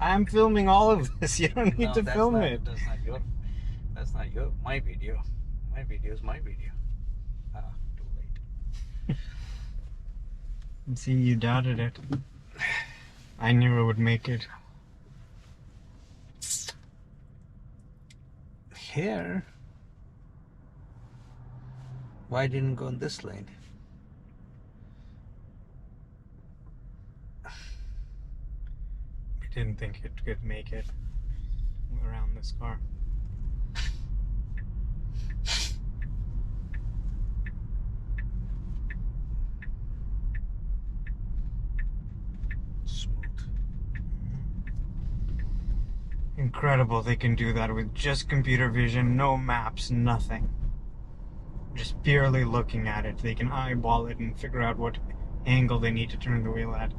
I'm filming all of this. You don't need to that's film not, it. That's not my video. My video is my video. Ah, too late. See, you doubted it. I knew it would make it. Here? Why didn't it go in this lane? I didn't think it could make it around this car. Incredible they can do that with just computer vision, no maps, nothing. Just purely looking at it, they can eyeball it and figure out what angle they need to turn the wheel at.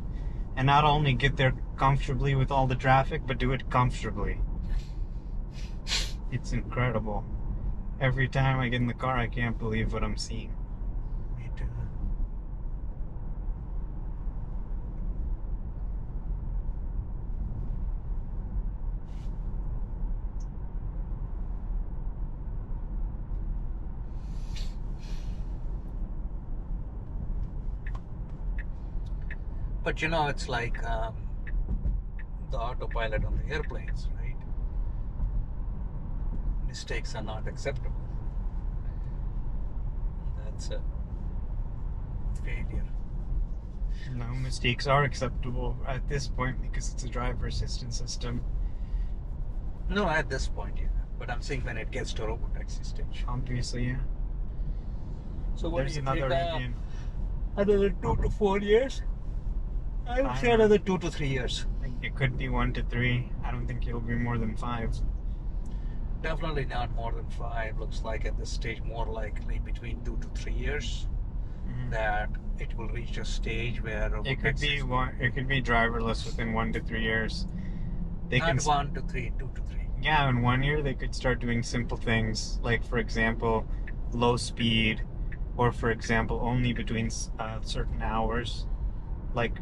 And not only get there comfortably with all the traffic, but do it comfortably. It's incredible. Every time I get in the car, I can't believe what I'm seeing. Me too. But it's like the autopilot on the airplanes, right? Mistakes are not acceptable. That's a failure. No, mistakes are acceptable at this point because it's a driver assistance system. No, at this point, yeah. But I'm saying when it gets to robotaxi stage. Obviously, yeah. So what There's do you another think? Indian. Another 2 to 4 years? I would say another 2 to 3 years. It could be 1 to 3. I don't think it'll be more than 5. Definitely not more than 5. Looks like at this stage more likely between 2 to 3 years that it will reach a stage where It could be driverless within 1 to 3 years. They not can 1 to 3, 2 to 3. Yeah, in 1 year they could start doing simple things like, for example, low speed, or for example, only between certain hours. Like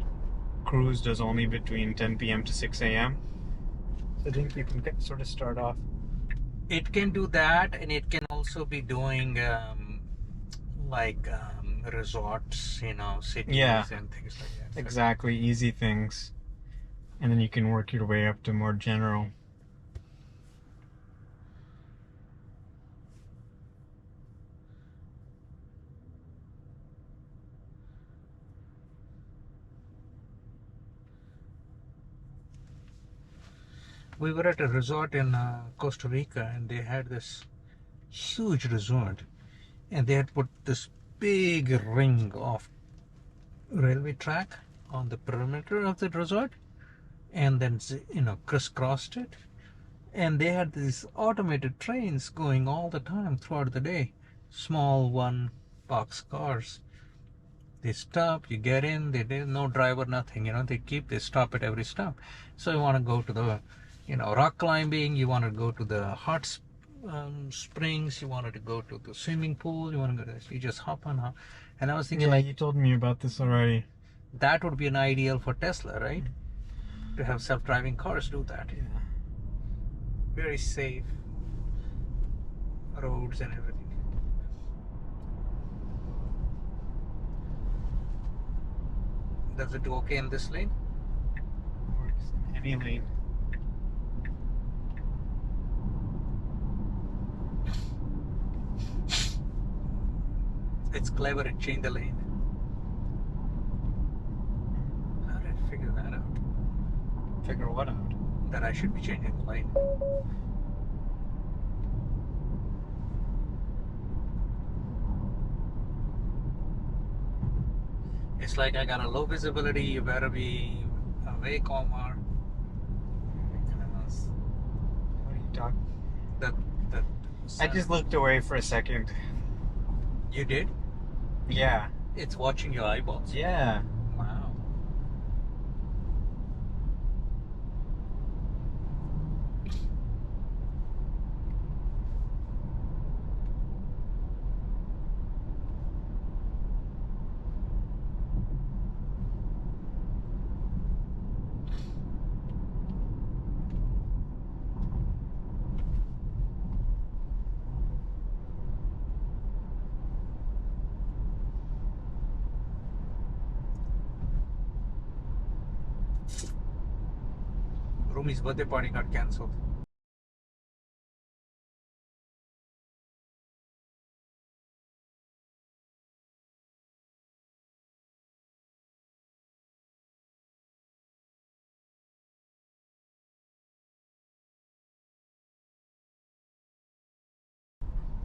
cruise does only between 10 p.m. to 6 a.m. So I think you can sort of start off. It can do that, and it can also be doing resorts, cities and things like that. So Exactly, easy things. And then you can work your way up to more general. we were at a resort in Costa Rica, and they had this huge resort, and they had put this big ring of railway track on the perimeter of the resort, and then crisscrossed it, and they had these automated trains going all the time throughout the day, small one box cars. They stop, you get in, there's no driver, nothing, they stop at every stop. So you want to go to the rock climbing, you want to go to the hot springs, you wanted to go to the swimming pool, you just hop on. And I was thinking, you told me about this already. That would be an ideal for Tesla, right? To have self-driving cars do that. Yeah. Very safe roads and everything. Does it do okay in this lane? Works in any lane. It's clever at changing the lane. How did I figure that out? Figure what out? That I should be changing the lane. It's like I got a low visibility, you better be awake, Omar. What are you talking? That I just looked away for a second. You did? Yeah. It's watching your eyeballs. Yeah. Wow. Rumi's birthday party got cancelled.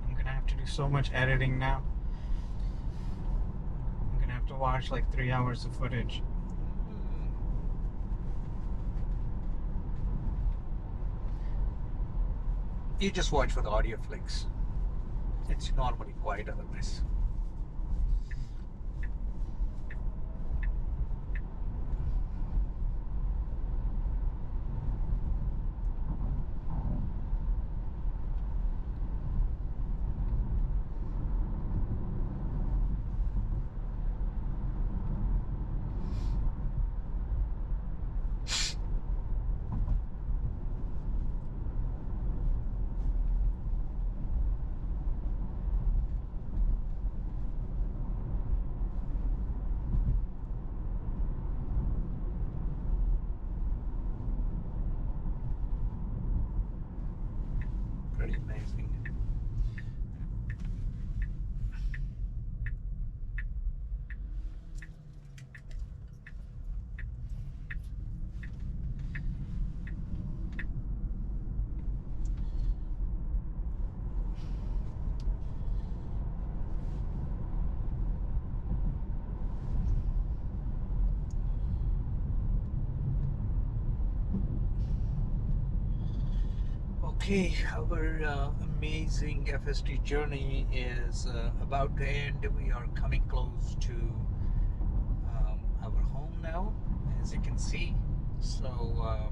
I'm gonna have to do so much editing now. I'm gonna have to watch like 3 hours of footage. You just watch for the audio flicks. It's normally quiet otherwise. Okay, our amazing FSD journey is about to end. We are coming close to our home now, as you can see. So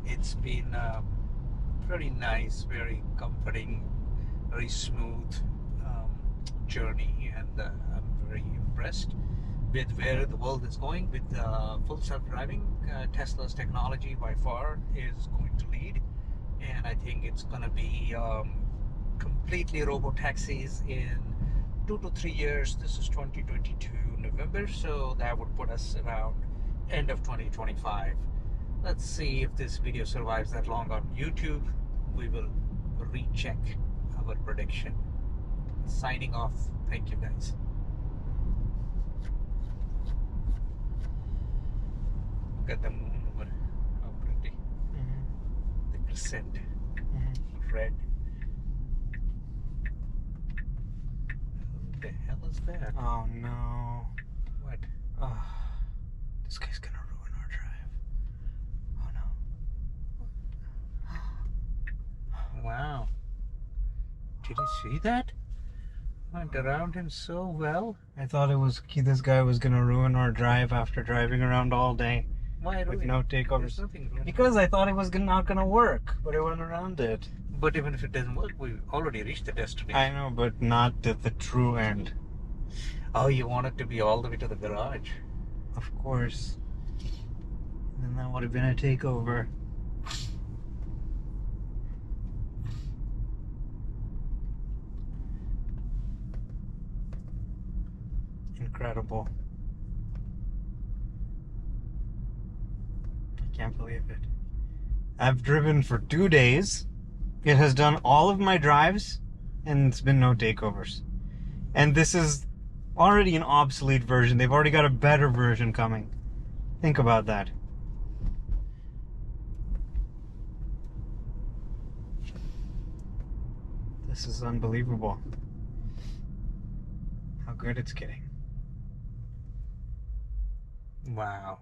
it's been pretty nice, very comforting, very smooth journey, and I'm very impressed with where the world is going with full self-driving. Tesla's technology by far is going to lead, and I think it's going to be completely robo-taxis in 2 to 3 years. This is 2022 November, so that would put us around end of 2025. Let's see if this video survives that long on YouTube. We will recheck our prediction. Signing off. Thank you, guys. Look at the moon over. How pretty. The crescent of red. What the hell is that? Oh no. What? Oh, this guy's gonna ruin our drive. Oh no. Wow. Did you see that? Went around him so well. I thought this guy was gonna ruin our drive after driving around all day. Why with ruin? no There's takeovers? nothing ruined. Because I thought it was not gonna work, but it went around it. But even if it doesn't work, we've already reached the destination. I know, but not at the true end. Oh, you want it to be all the way to the garage? Of course. Then that would have been a takeover. Incredible. I can't believe it. I've driven for 2 days. It has done all of my drives, and it's been no takeovers. And this is already an obsolete version. They've already got a better version coming. Think about that. This is unbelievable. How good it's getting. Wow.